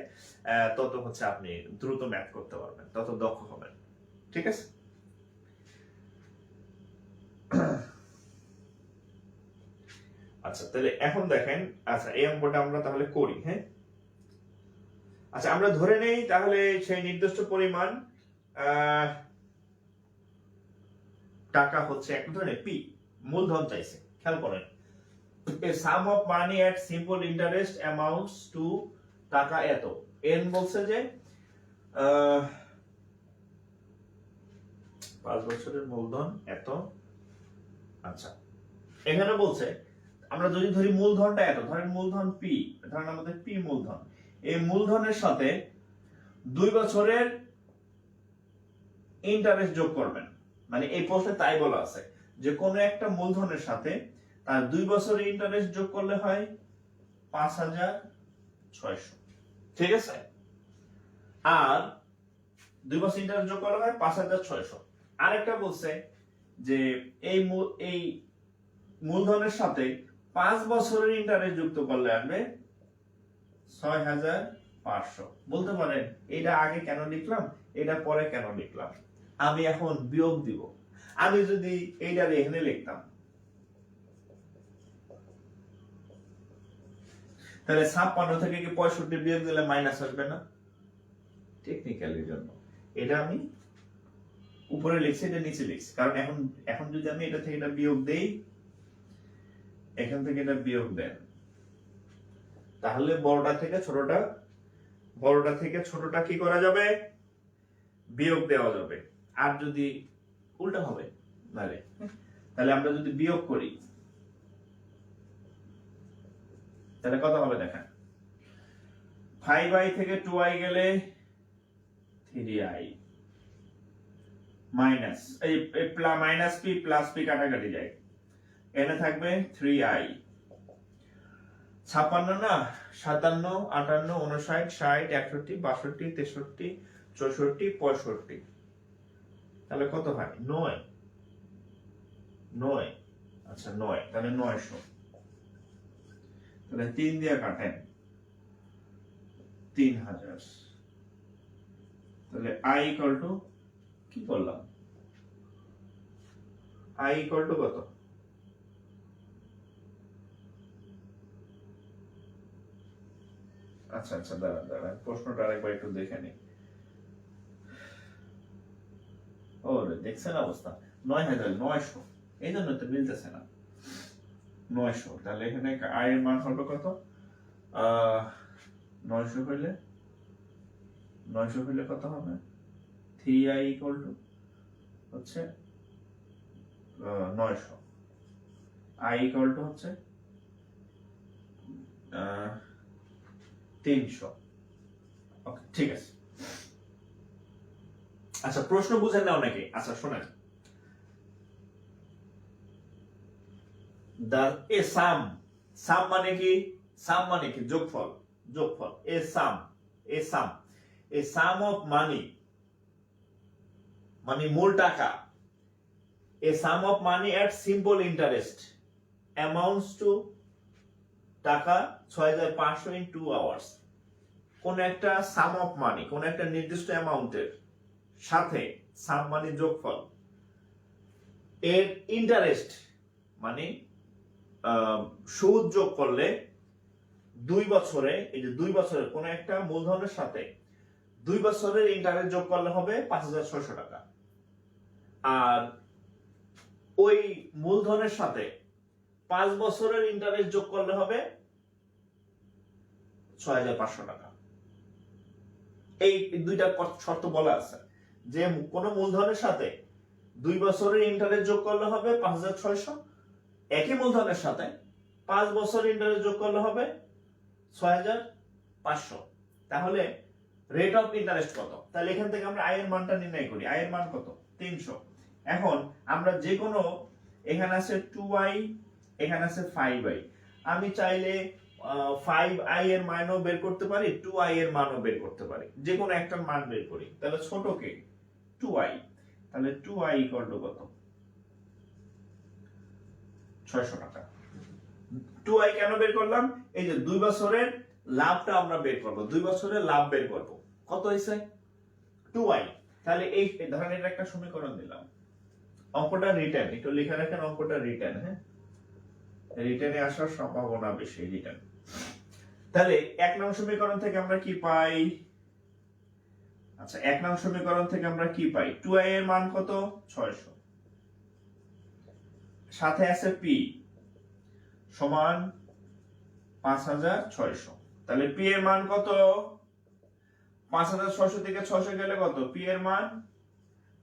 তত হচ্ছে আপনি দ্রুত ম্যাথ করতে পারবেন, তত দক্ষ হবেন, ঠিক আছে? আচ্ছা, তাহলে এখন দেখেন, আচ্ছা এই অঙ্কটা আমরা তাহলে করি। হ্যাঁ, আচ্ছা আমরা ধরে নেই তাহলে সেই নির্দিষ্ট পরিমাণ টাকা হচ্ছে এক ধরনের পি, মূলধন চাইছে। খেয়াল করেন, a sum of money at simple interest amounts to টাকা এত, n বলছে যে 5 বছরের মূলধন এত। আচ্ছা, এখানে বলছে আমরা যদি ধরি মূলধনটা এত, ধরেন মূলধন পি, ধরেন আমাদের পি মূলধন, এই মূলধনের সাথে 2 বছরের ইন্টারেস্ট যোগ করবেন। মানে এই প্রশ্নে তাই বলা আছে যে কোনো একটা মূলধনের সাথে তার 2 বছরের ইন্টারেস্ট যোগ করলে হয় 5,600, ঠিক আছে? আর 2 বছর ইন্টারেস্ট যোগ করলে হয় 5,600। আরেকটা বলছে যে এই মূলধনের সাথে 5 বছরের ইন্টারেস্ট যুক্ত করলে আসবে 6,500। বলতে পারেন এটা আগে কেন লিখলাম, এটা পরে কেন লিখলাম? আমি এখন বিয়োগ দিব। আমি যদি এইটা এখানে লিখতাম তাহলে 56 থেকে কি 65 বিয়োগ দিলে মাইনাস আসবে না? টেকনিক্যালির জন্য এটা আমি উপরে লিখছি, এটা নিচে লিখছি, কারণ এখন যদি আমি এটা থেকে এটা বিয়োগ দেই, এখান থেকে এটা বিয়োগ দেন, তাহলে বড়টা থেকে ছোটটা কি করা যাবে? বিয়োগ দেওয়া যাবে। আর যদি উল্টা হবে তাহলে আমরা যদি বিয়োগ করি তাহলে কত হবে দেখেন, 5i থেকে 2i গেলে 3i মাইনাস এই মাইনাস পি প্লাস পি কাটাকাটি যায়, এনে থাকবে 3i। 56 না 57, 58, 59, 60, 61, 62, 63, 64, 65, তাহলে কত হয়? 9। আচ্ছা 9, তাহলে 900। তাহলে 3 দিয়ে কাটেন 3000। তাহলে i ইকুয়াল টু কি করলাম, i ইকুয়াল টু কত? আচ্ছা আচ্ছা দাঁড়ান প্রশ্নটা আরেকবার একটু দেখে নিই। ওরে দেখছেন অবস্থা, 9,900, এই জন্য তো মিলতেছে না 900। তাহলে এখানে i এর মান হবে কত? 900 হইলে কত হবে? 3i ইকুয়াল টু হচ্ছে 900, i ইকুয়াল টু হচ্ছে 300। ওকে, ঠিক আছে। আচ্ছা প্রশ্ন বুঝেন না অনেকে। আচ্ছা শোনেন, এ সাম মানে কি? সাম মানে কি? যোগফল। এ সাম অফ মানি মানে মূল টাকা, a sum of money at simple interest amounts to টাকা 6,500 ইন 2 আওয়ার্স। কোন একটা সাম অফ মানি, কোন একটা নির্দিষ্ট অ্যামাউন্টের সাথে সাম মানে যোগফল, এর ইন্টারেস্ট মানে সুদ যোগ করলে 2 বছরে, এই যে 2 বছরে কোন একটা মূলধনের সাথে 2 বছরের ইন্টারেস্ট যোগ করলে হবে 5,600 টাকা। আর ওই মূলধনের সাথে 5 বছরের ইন্টারেস্ট যোগ করলে হবে 6,500 টাকা। এই দুইটা শর্ত বলা আছে যে কোন মূলধনের সাথে 2 বছরের ইন্টারেস্ট যোগ করলে হবে 5,600, একই মূলধনের সাথে 5 বছরের ইন্টারেস্ট যোগ করলে হবে 6,500। তাহলে রেট অফ ইন্টারেস্ট কত? তাহলে এখান থেকে আমরা আয়ের মানটা নির্ণয় করি। আয়ের মান কত? 300। এখন আমরা যে কোনো, এখানে আছে 2i, এখানে আছে 5i, আমি চাইলে 5i এর মানও বের করতে পারি, 2i এর মানও বের করতে পারি, যে কোনো একটা মান বের করি। তাহলে ছোটকে 2i, তাহলে 2i ইকুয়াল টু কত? 600 টাকা। 2i কেন বের করলাম? এই যে 2 বছরের লাভটা আমরা বের করব, 2 বছরের লাভ বের করব। কত হইছে? 2i। তাহলে এই ধরেন এটা একটা সমীকরণ দিলাম, অঙ্কটা রিটার্ন, একটু লিখে রাখেন, অঙ্কটা রিটার্ন। হ্যাঁ, রিটার্নে আসার সম্ভাবনা বেশি, রিটার্ন। তাহলে 1 নং সমীকরণ থেকে আমরা কি পাই? আচ্ছা, 1 নং সমীকরণ থেকে আমরা কি পাই? 2i এর মান কত? 600, সাথে আছে p সমান 5,600। তাহলে p এর মান কত? 5,600 থেকে 600 গেলে কত? p এর মান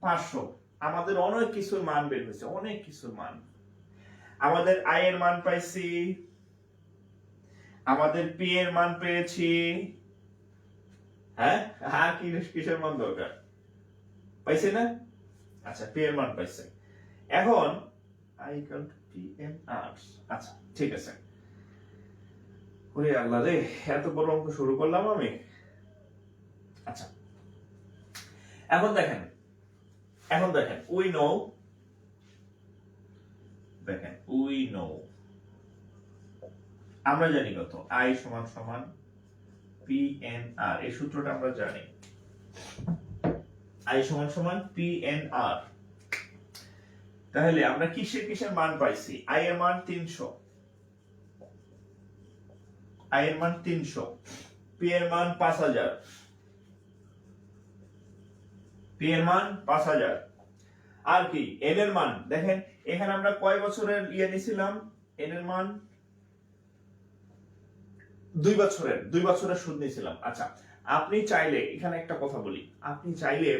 500। আমাদের অনেক কিছুর মান বের হয়েছে, অনেক কিছুর মান। আমাদের i এর মান পাইছি, আমাদের p এর মান পেয়েছি। হ্যাঁ, আর কি কিসের মান দরকার? পাইছে না? আচ্ছা, p এর মান পাইছে। এখন i = PNR। আচ্ছা, ঠিক আছে। ওরে আল্লাহ রে, এত বড় অঙ্ক শুরু করলাম আমি। আচ্ছা, এখন দেখেন উই নো, দেখেন উই নো, আমরা জানি কত? i সমান সমান PNR, এই সূত্রটা আমরা জানি। i সমান সমান PNR। তাহলে আমরা কিসের মান পাইছি? i এর মান 300, i এর মান 300, p এর মান 5,000, p এর মান 5,000। আর কি n এর মান? দেখেন এখানে আমরা কয় বছরের নিছিলাম? n এর মান 2 বছরের সুদ নিছিলাম। আচ্ছা, আপনি চাইলে, এখানে একটা কথা বলি, আপনি চাইলে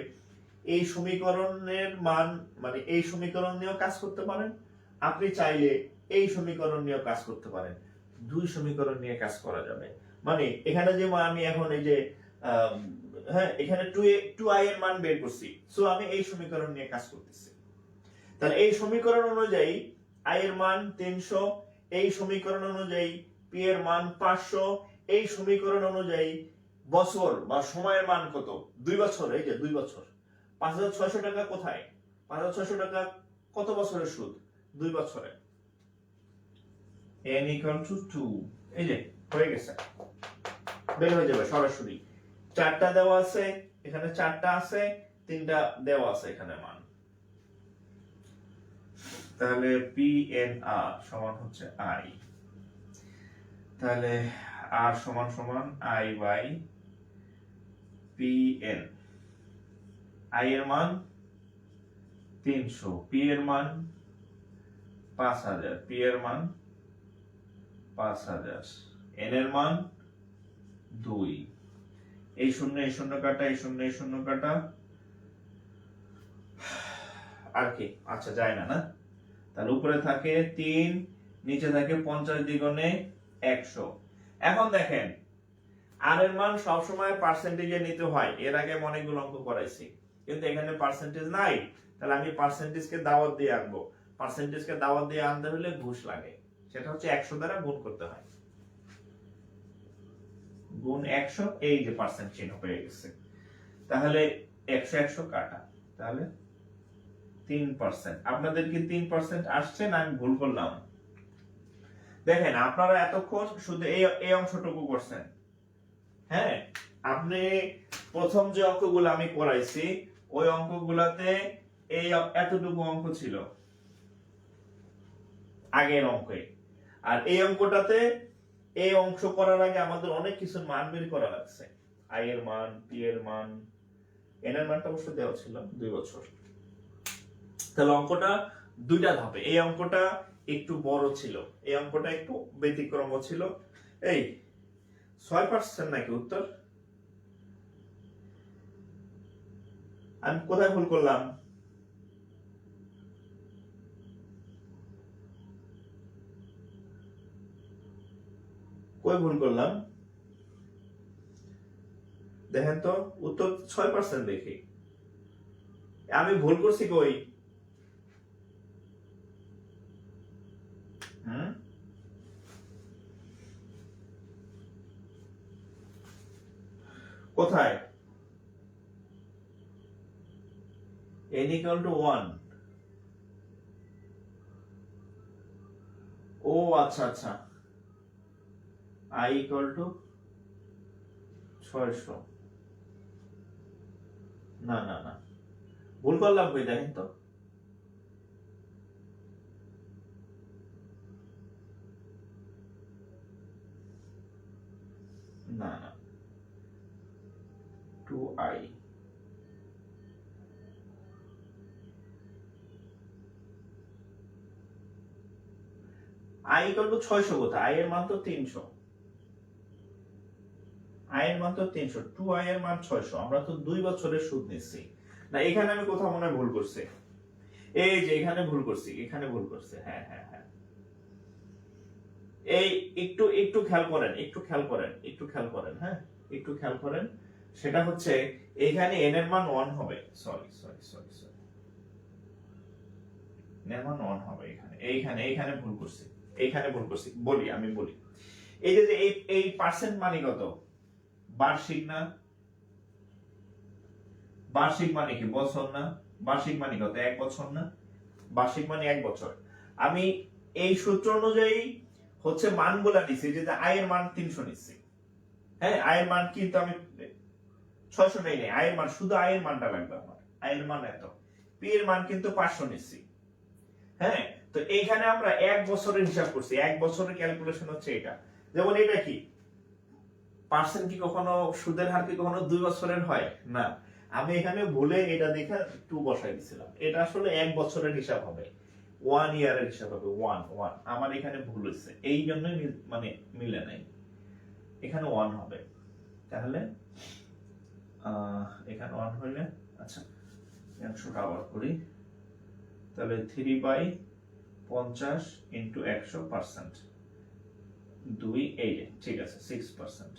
এই সমীকরণের মান, মানে এই সমীকরণ নিয়েও কাজ করতে পারেন, আপনি চাইলে এই সমীকরণ নিয়েও কাজ করতে পারেন। দুই সমীকরণ নিয়ে কাজ করা যাবে। মানে এখানে যে আমি এখন এই যে হ্যাঁ, এখানে 2i এর মান বের করছি, সো আমি এই সমীকরণ নিয়ে কাজ করতেছি। তাহলে এই সমীকরণ অনুযায়ী i এর মান 300, এই সমীকরণ অনুযায়ী p এর মান 500, এই সমীকরণ অনুযায়ী বছর বা সময়ের মান কত? 2 বছর। এই যে 2 বছর। 5,600 টাকা কোথায়? 5,600 টাকা কত বছরের সুদ? 2 বছরে। n = 2। এই যে হয়ে গেছে, বের হয়ে যাবে সরাসরি। 4টা দেওয়া আছে, এখানে 4টা আছে, 3টা দেওয়া আছে এখানে মান। তাহলে PNR সমান হচ্ছে i, তাহলে r সমান সমান i বাই PN। i এর মান 300, p এর মান 5,000, p এর মান 5,000, n এর মান 2। এই শূন্য কাটা, এই শূন্য কাটা, আর কি? আচ্ছা, যায় না, না? তাহলে উপরে থাকে 3, নিচে থাকে 50 দ্বিগুণে 100। এখন দেখেন আর এর মান সবসময় পার্সেন্টেজে নিতে হয়। এর আগে অনেকগুলো অঙ্ক করাইছি, কিন্তু এখানে পার্সেন্টেজ নাই। তাহলে আমি পার্সেন্টেজকে দাওয়াত দিয়ে আনবো। পার্সেন্টেজকে দাওয়াত দিয়ে আনতে হলে ঘুষ লাগে, সেটা হচ্ছে 100 দ্বারা গুণ করতে হয়। গুণ 100, এই যে পার্সেন্ট চিহ্ন হয়ে গেছে। তাহলে 100 কাটা, তাহলে 3%। আপনাদের কি 3% আসছে না আমি ভুল করলাম? দেখেন আপনারা এতক্ষণ শুধু এই অংশটুকু করছেন। হ্যাঁ, আপনি প্রথম যে অঙ্কগুলো আমি করাইছি ওই অঙ্কগুলাতে এই এতটুকু অঙ্ক ছিল আগের অঙ্কে, আর এই অঙ্কটাতে এই অংশ করার আগে আমাদের অনেক কিছু মান বের করা লাগছে। আই এর মান, পি এর মান, এন এর মানটা অবশ্য দেওয়া ছিল 2 বছর। তাহলে অঙ্কটা দুইটা ধাপে। এই অঙ্কটা একটু বড় ছিল, এই অঙ্কটা একটু ব্যতিক্রম ছিল। এই 6% নাকি উত্তর? আমি কোথায় ভুল করলাম? কই ভুল করলাম দেখেন তো, উত্তর 6% দেখি। আমি ভুল করছি কই? কোথায়? n equal to 1। ও আচ্ছা আচ্ছা, i equal to 600। না না না, ভুল করলাম কই দেখেন তো। না না, 2i। i equal to 600 কোথায়? i এর মান তো 300। i এর মান তো 300, 2i এর মান 600। আমরা তো 2 বছরের সুদ নিচ্ছি। না, এখানে আমি কোথাও মনে হয় ভুল করছি। এই যে এখানে ভুল করছি, এখানে ভুল করছি। হ্যাঁ হ্যাঁ হ্যাঁ, এই একটু একটু খেয়াল করেন, একটু খেয়াল করেন, একটু খেয়াল করেন। হ্যাঁ, একটু খেয়াল করেন। সেটা হচ্ছে এখানে n এর মান 1 হবে। Sorry sorry sorry sorry, n এর মান 1 হবে এখানে। এইখানে ভুল করছি, এইখানে ভুল করছি। বলি, আমি বলি। এই যে এই পার্সেন্ট মানে কত? বার্ষিক না? বার্ষিক মানে কি বছর না? বার্ষিক মানে কত? 1 বছর না? বার্ষিক মানে 1 বছর। আমি এই সূত্র অনুযায়ী হচ্ছে মানগুলা নিছি, যে আয়ের মান 300 নিচ্ছি। হ্যাঁ, আয়ের মান কিন্তু আমি 600 নেই নাই, আয়ের মান, শুধু আয়ের মানটা লাগবে আমার। আয়ের মান এত। পি এর মান কিন্তু 500 নিচ্ছি। হ্যাঁ, তো এইখানে আমরা 1 বছরের হিসাব করছি। 1 বছরের ক্যালকুলেশন হচ্ছে এটা। যেমন এটা কি পার্সেন্ট, কি কখনো সুদের হার কি কখনো 2 বছরের হয় না? আমি এখানে ভুলে এটা দেখে 2 বসাই দিয়েছিলাম। এটা আসলে 1 বছরের হিসাব হবে, 1 ইয়ারের হিসাব হবে। 1 আমার এখানে ভুল হয়েছে, এই জন্যই মানে মিলে নাই। এখানে 1 হবে। তাহলে এখানে 1 হইলে, আচ্ছা অংশটা আবার করি। তাহলে 3/50 ইন্টু 100%, 2 এই, ঠিক আছে 6%।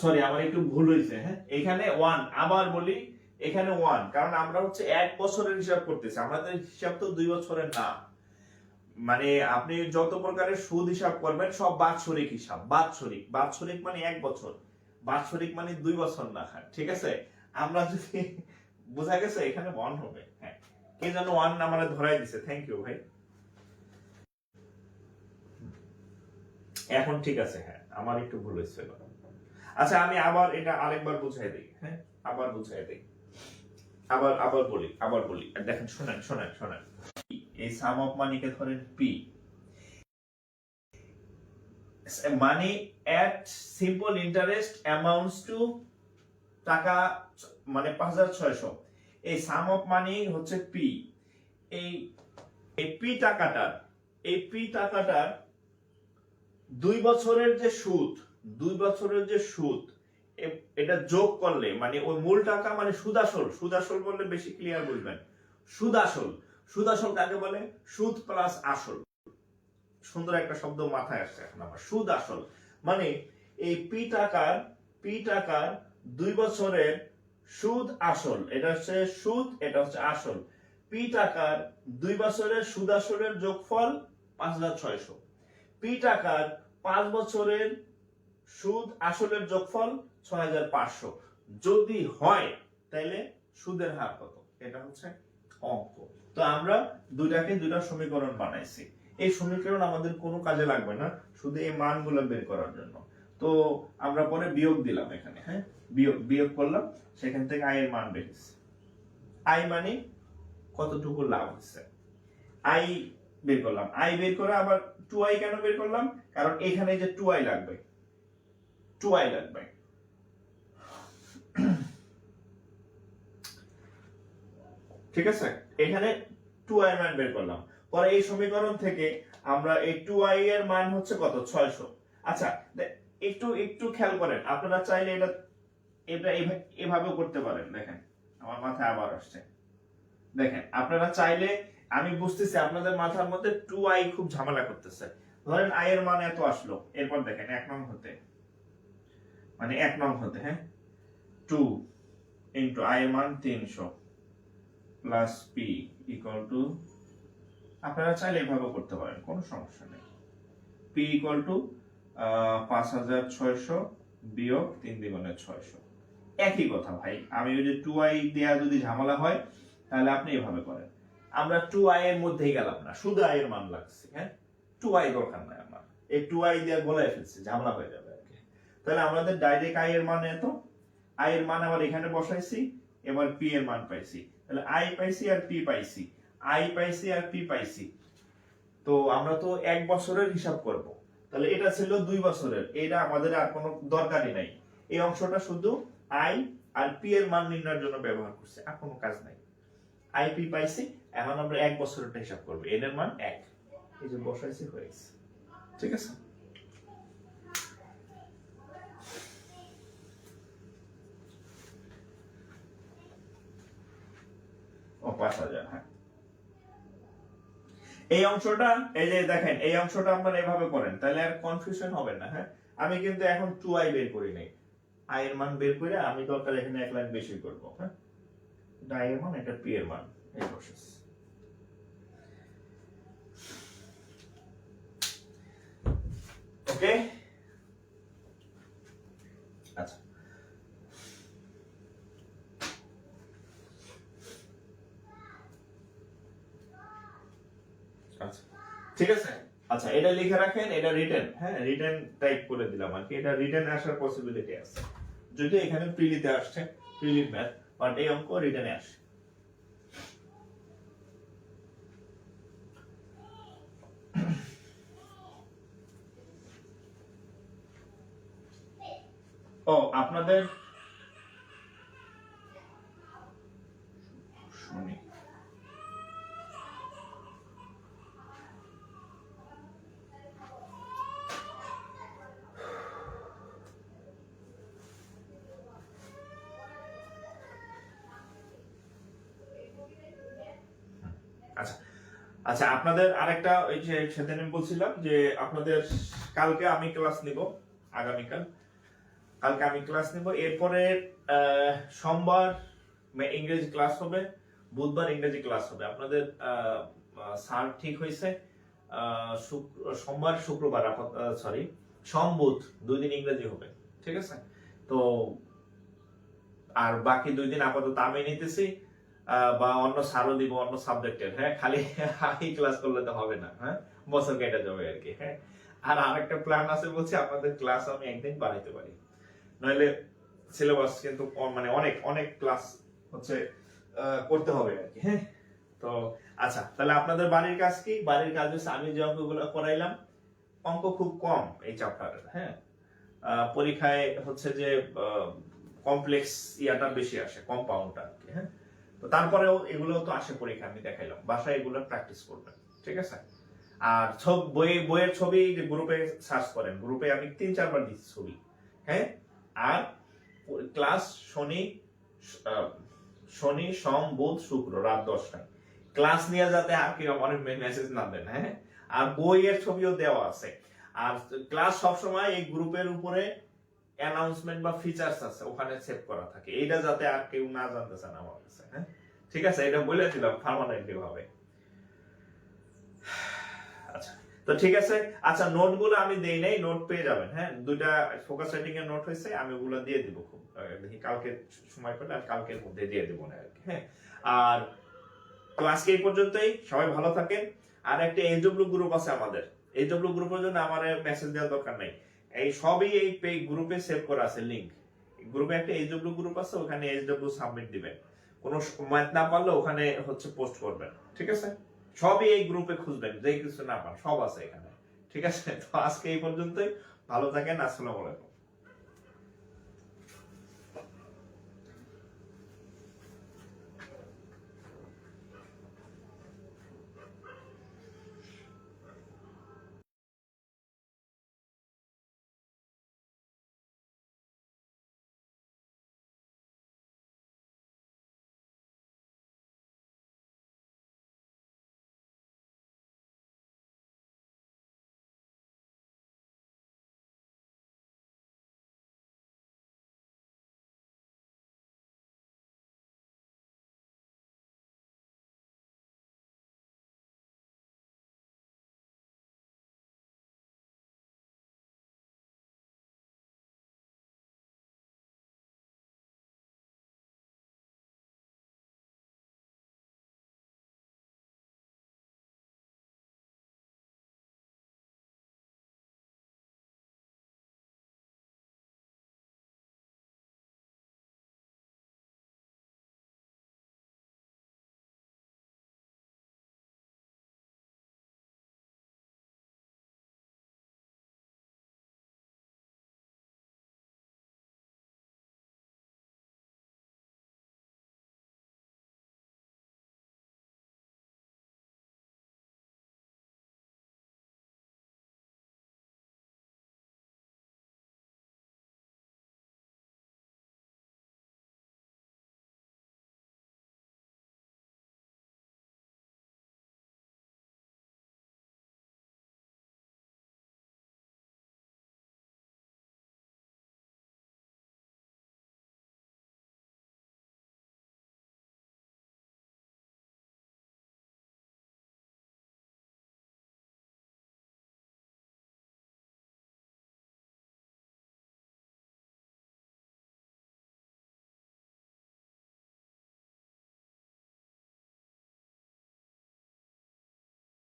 সরি, আমার একটু ভুল হয়েছে। হ্যাঁ, এখানে 1, আবার বলি, এখানে 1, কারণ আমরা হচ্ছে 1 বছরের হিসাব করতেছি। আমাদের হিসাব তো 2 বছরের না। মানে আপনি যত প্রকারের সুদ হিসাব করবেন সব বাৎসরিক হিসাব। বাৎসরিক, বাৎসরিক মানে 1 বছর, বাৎসরিক মানে 2 বছর না। ঠিক আছে, আমরা যদি, বোঝা গেছে? এখানে 1 হবে। হ্যাঁ, কে যেন 1 আমারে ধরাই দিছে। থ্যাংক ইউ ভাই। এখন ঠিক আছে। হ্যাঁ, আমার একটু ভুল হয়েছে। আচ্ছা, আমি আবার এটা আরেকবার বুঝাই দিই। হ্যাঁ, আবার বুঝাই দিই। আবার বলি। দেখেন, শোনেন। এই সাম অফ মানিকে ধরেন P. Money at simple interest amounts to টাকা, মানে 5600। এই সাম অফ মানি হচ্ছে পি। এই পি টাকাটার, 2 বছরের যে সুদ, 2 বছরের যে সুদ, এটা যোগ করলে মানে ওই মূল টাকা মানে সুদ আসল বললে বেশি ক্লিয়ার বুঝবেন। সুদ আসল কাকে বলে? সুদ প্লাস আসল। সুন্দর একটা শব্দ মাথায় আসছে এখন আমার, সুদ আসল। মানে এই পি টাকার 2 বছরের সুদ আসল, এটা হচ্ছে সুদ, এটা হচ্ছে আসল। পি টাকার 2 বছরের সুদ আসলের যোগফল 5600। পি টাকার 5 বছরের সুদ আসলের যোগফল 6500। যদি হয় তাহলে সুদের হার কত? এটা হচ্ছে অঙ্ক। তো আমরা দুইটা সমীকরণ বানাইছি। এই সমীকরণ আমাদের কোনো কাজে লাগবে না, শুধু এই মানগুলো বের করার জন্য। তো আমরা পরে বিয়োগ দিলাম এখানে। হ্যাঁ, বিয়োগ করলাম, সেখান থেকে আই এর মান বেরিয়েছে। আই মানে কতটুকু লাভ হচ্ছে, আই বের করলাম। আই বের করে আবার 2i কেন বের করলাম? কারণ এখানে যে 2i লাগবে, ঠিক আছে, এখানে 2i এর মান বের করলাম। পরে এই সমীকরণ থেকে আমরা এই 2i এর মান হচ্ছে কত, 600। আচ্ছা একটু একটু খেয়াল করেন, আপনারা চাইলে এটা এটা এভাবেও করতে পারেন। দেখেন আমার মাথায় আবার আসছে, দেখেন আপনারা চাইলে, আমি বুঝতেছি আপনাদের মাথার মধ্যে 2i খুব ঝামেলা করতেছে। ধরেন i এর মান এত আসলো, এরপর দেখেন 1 নং হতে, মানে 1 নং হতে, হ্যাঁ 2 ইনটু i এর মান 300 প্লাস p ইকুয়াল টু, আপনারা চাইলে এভাবে করতে পারেন, কোনো সমস্যা নেই। p ইকুয়াল টু 5600 বিয়োগ 3 দ্বিগুণে 600, একই কথা ভাই। আমি ওই যে 2i দেয়া যদি ঝামেলা হয় তাহলে আপনি এভাবে করেন। আমরা 2i এর মধ্যেই গেলাম না, শুধু i এর মান লাগছে, হ্যাঁ 2i দরকার নাই আমার, এই 2i দিয়ে গোলায় ফেলছি, ঝামেলা হয়ে যাবে আর কি। তাহলে আমাদের ডাইরেক্ট i এর মান এত, i এর মান আবার এখানে বসাইছি, এবার p এর মান পাইছি, তাহলে i পাইছি আর p পাইছি, i পাইছি আর p পাইছি। তো আমরা তো 1 বছরের হিসাব করব, তাহলে এটা ছিল 2 বছরের, এটা আমাদের আর কোনো দরকারই নাই। এই অংশটা শুধু i আর p এর মান নির্ণয়ের জন্য ব্যবহার করছে, আর কোনো কাজ নাই। i p পাইছি, এখন আমরা 1 বছরেরটা হিসাব করব, n এর মান 1, এই যে বসাইছি হয়ে গেছে। ঠিক আছে, ও 5000, হ্যাঁ। এই অংশটা, এই যে দেখেন এই অংশটা আপনারা এভাবে করেন, তাহলে আর কনফিউশন হবে না, হ্যাঁ। আমি কিন্তু এখন 2i বের করি নাই, i এর মান বের করে আমি দরকার এখানে এক লাইন বেশি করব, হ্যাঁ। i এর মান, এটা p এর মান, এই প্রসেস। ওকে, আচ্ছা আচ্ছা ঠিক আছে। আচ্ছা এটা লিখে রাখেন, এটা রিটেন, হ্যাঁ রিটেন টাইপ করে দিলাম আর কি, এটা রিটেন আসার পসিবিলিটি আছে, যদি এখানে প্রিলিতে আসছে, প্রিলিট ম্যাথ, বাট এই অঙ্ক রিটেনে আসে। ও আপনাদের শুনি, আচ্ছা আচ্ছা আপনাদের আরেকটা, ওই যে সেদিন আমি বলছিলাম যে আপনাদের কালকে আমি ক্লাস নিব, আগামীকাল কালকে আমি ক্লাস নিব, এরপরে সোমবার ইংরেজি ক্লাস হবে, বুধবার ইংরেজি ক্লাস হবে। আপনাদের স্যার ঠিক হয়েছে সোমবার শুক্রবার, সরি সোম বুধ 2 দিন ইংরেজি হবে, ঠিক আছে। তো আর বাকি 2 দিন আপাতত আমি নিতেছি, বা অন্য স্যারও দিব অন্য সাবজেক্টের, হ্যাঁ খালি এই ক্লাস করলে তো হবে না, হ্যাঁ বছর কেটে যাবে আর কি, হ্যাঁ। আর আরেকটা প্ল্যান আছে বলছি, আপনাদের ক্লাস আমি একদিন বাড়াইতে পারি, নইলে সিলেবাস কিন্তু মানে অনেক অনেক ক্লাস হচ্ছে করতে হবে আর কি, হ্যাঁ। তো আচ্ছা তাহলে আপনাদের বাড়ির কাজ কি, বাড়ির কাজ হচ্ছে আমি যে অঙ্কগুলো করাইলাম, অঙ্ক খুব কম এই চ্যাপ্টারের, হ্যাঁ। পরীক্ষায় হচ্ছে যে কমপ্লেক্স ইয়াটা বেশি আসে, কম্পাউন্ডটা আর কি, হ্যাঁ। তো তারপরেও এগুলো তো আসে পরীক্ষা, আমি দেখাইলাম, বাসায় এগুলো প্র্যাকটিস করবেন, ঠিক আছে। আর বইয়ের ছবি যে গ্রুপে সার্চ করেন, গ্রুপে আমি 3-4 বার দিচ্ছি ছবি, হ্যাঁ। আর ক্লাস শনি সোম বুধ শুক্র রাত 10টায় ক্লাস নিয়ে, যাতে আর কি অনেক মেসেজ না দেন, হ্যাঁ। আর বইয়ের ছবিও দেওয়া আছে। আর ক্লাস সবসময় এই গ্রুপের উপরে অ্যানাউন্সমেন্ট বা ফিচার্স আছে, ওখানে সেভ করা থাকে, এটা যাতে আর কেউ না জানতে চান আমার কাছে, হ্যাঁ ঠিক আছে, এটা বলে দিলাম পার্মানেন্টলি ভাবে। আচ্ছা তো ঠিক আছে। আচ্ছা নোটগুলো আমি দেই নাই, নোট পেয়ে যাবেন, হ্যাঁ 2টা ফোকাস রাইটিং এর নোট হয়েছে, আমি ওগুলো দিয়ে দিব, খুব দেখি কালকে সময় পেলে আর কালকের মধ্যে দিয়ে দেবো না আর কি, হ্যাঁ। আর তো আজকে এই পর্যন্তই, সবাই ভালো থাকেন। আর একটা এইচডব্লিউ গ্রুপ আছে আমাদের, এইচডব্লিউ গ্রুপের জন্য আমার মেসেজ দেওয়ার দরকার নাই, এই সবই এই গ্রুপে সেভ করা আছে লিংক। গ্রুপে একটা এইচডব্লিউ গ্রুপ আছে, ওখানে এইচডব্লিউ সাবমিট দিবেন, কোনো ম্যাথ না পারলে ওখানে হচ্ছে পোস্ট করবেন, ঠিক আছে। সবই এই গ্রুপে খুঁজবেন, যে কিছু না পান সব আছে এখানে, ঠিক আছে। তো আজকে এই পর্যন্তই, ভালো থাকেন, আসসালামু আলাইকুম।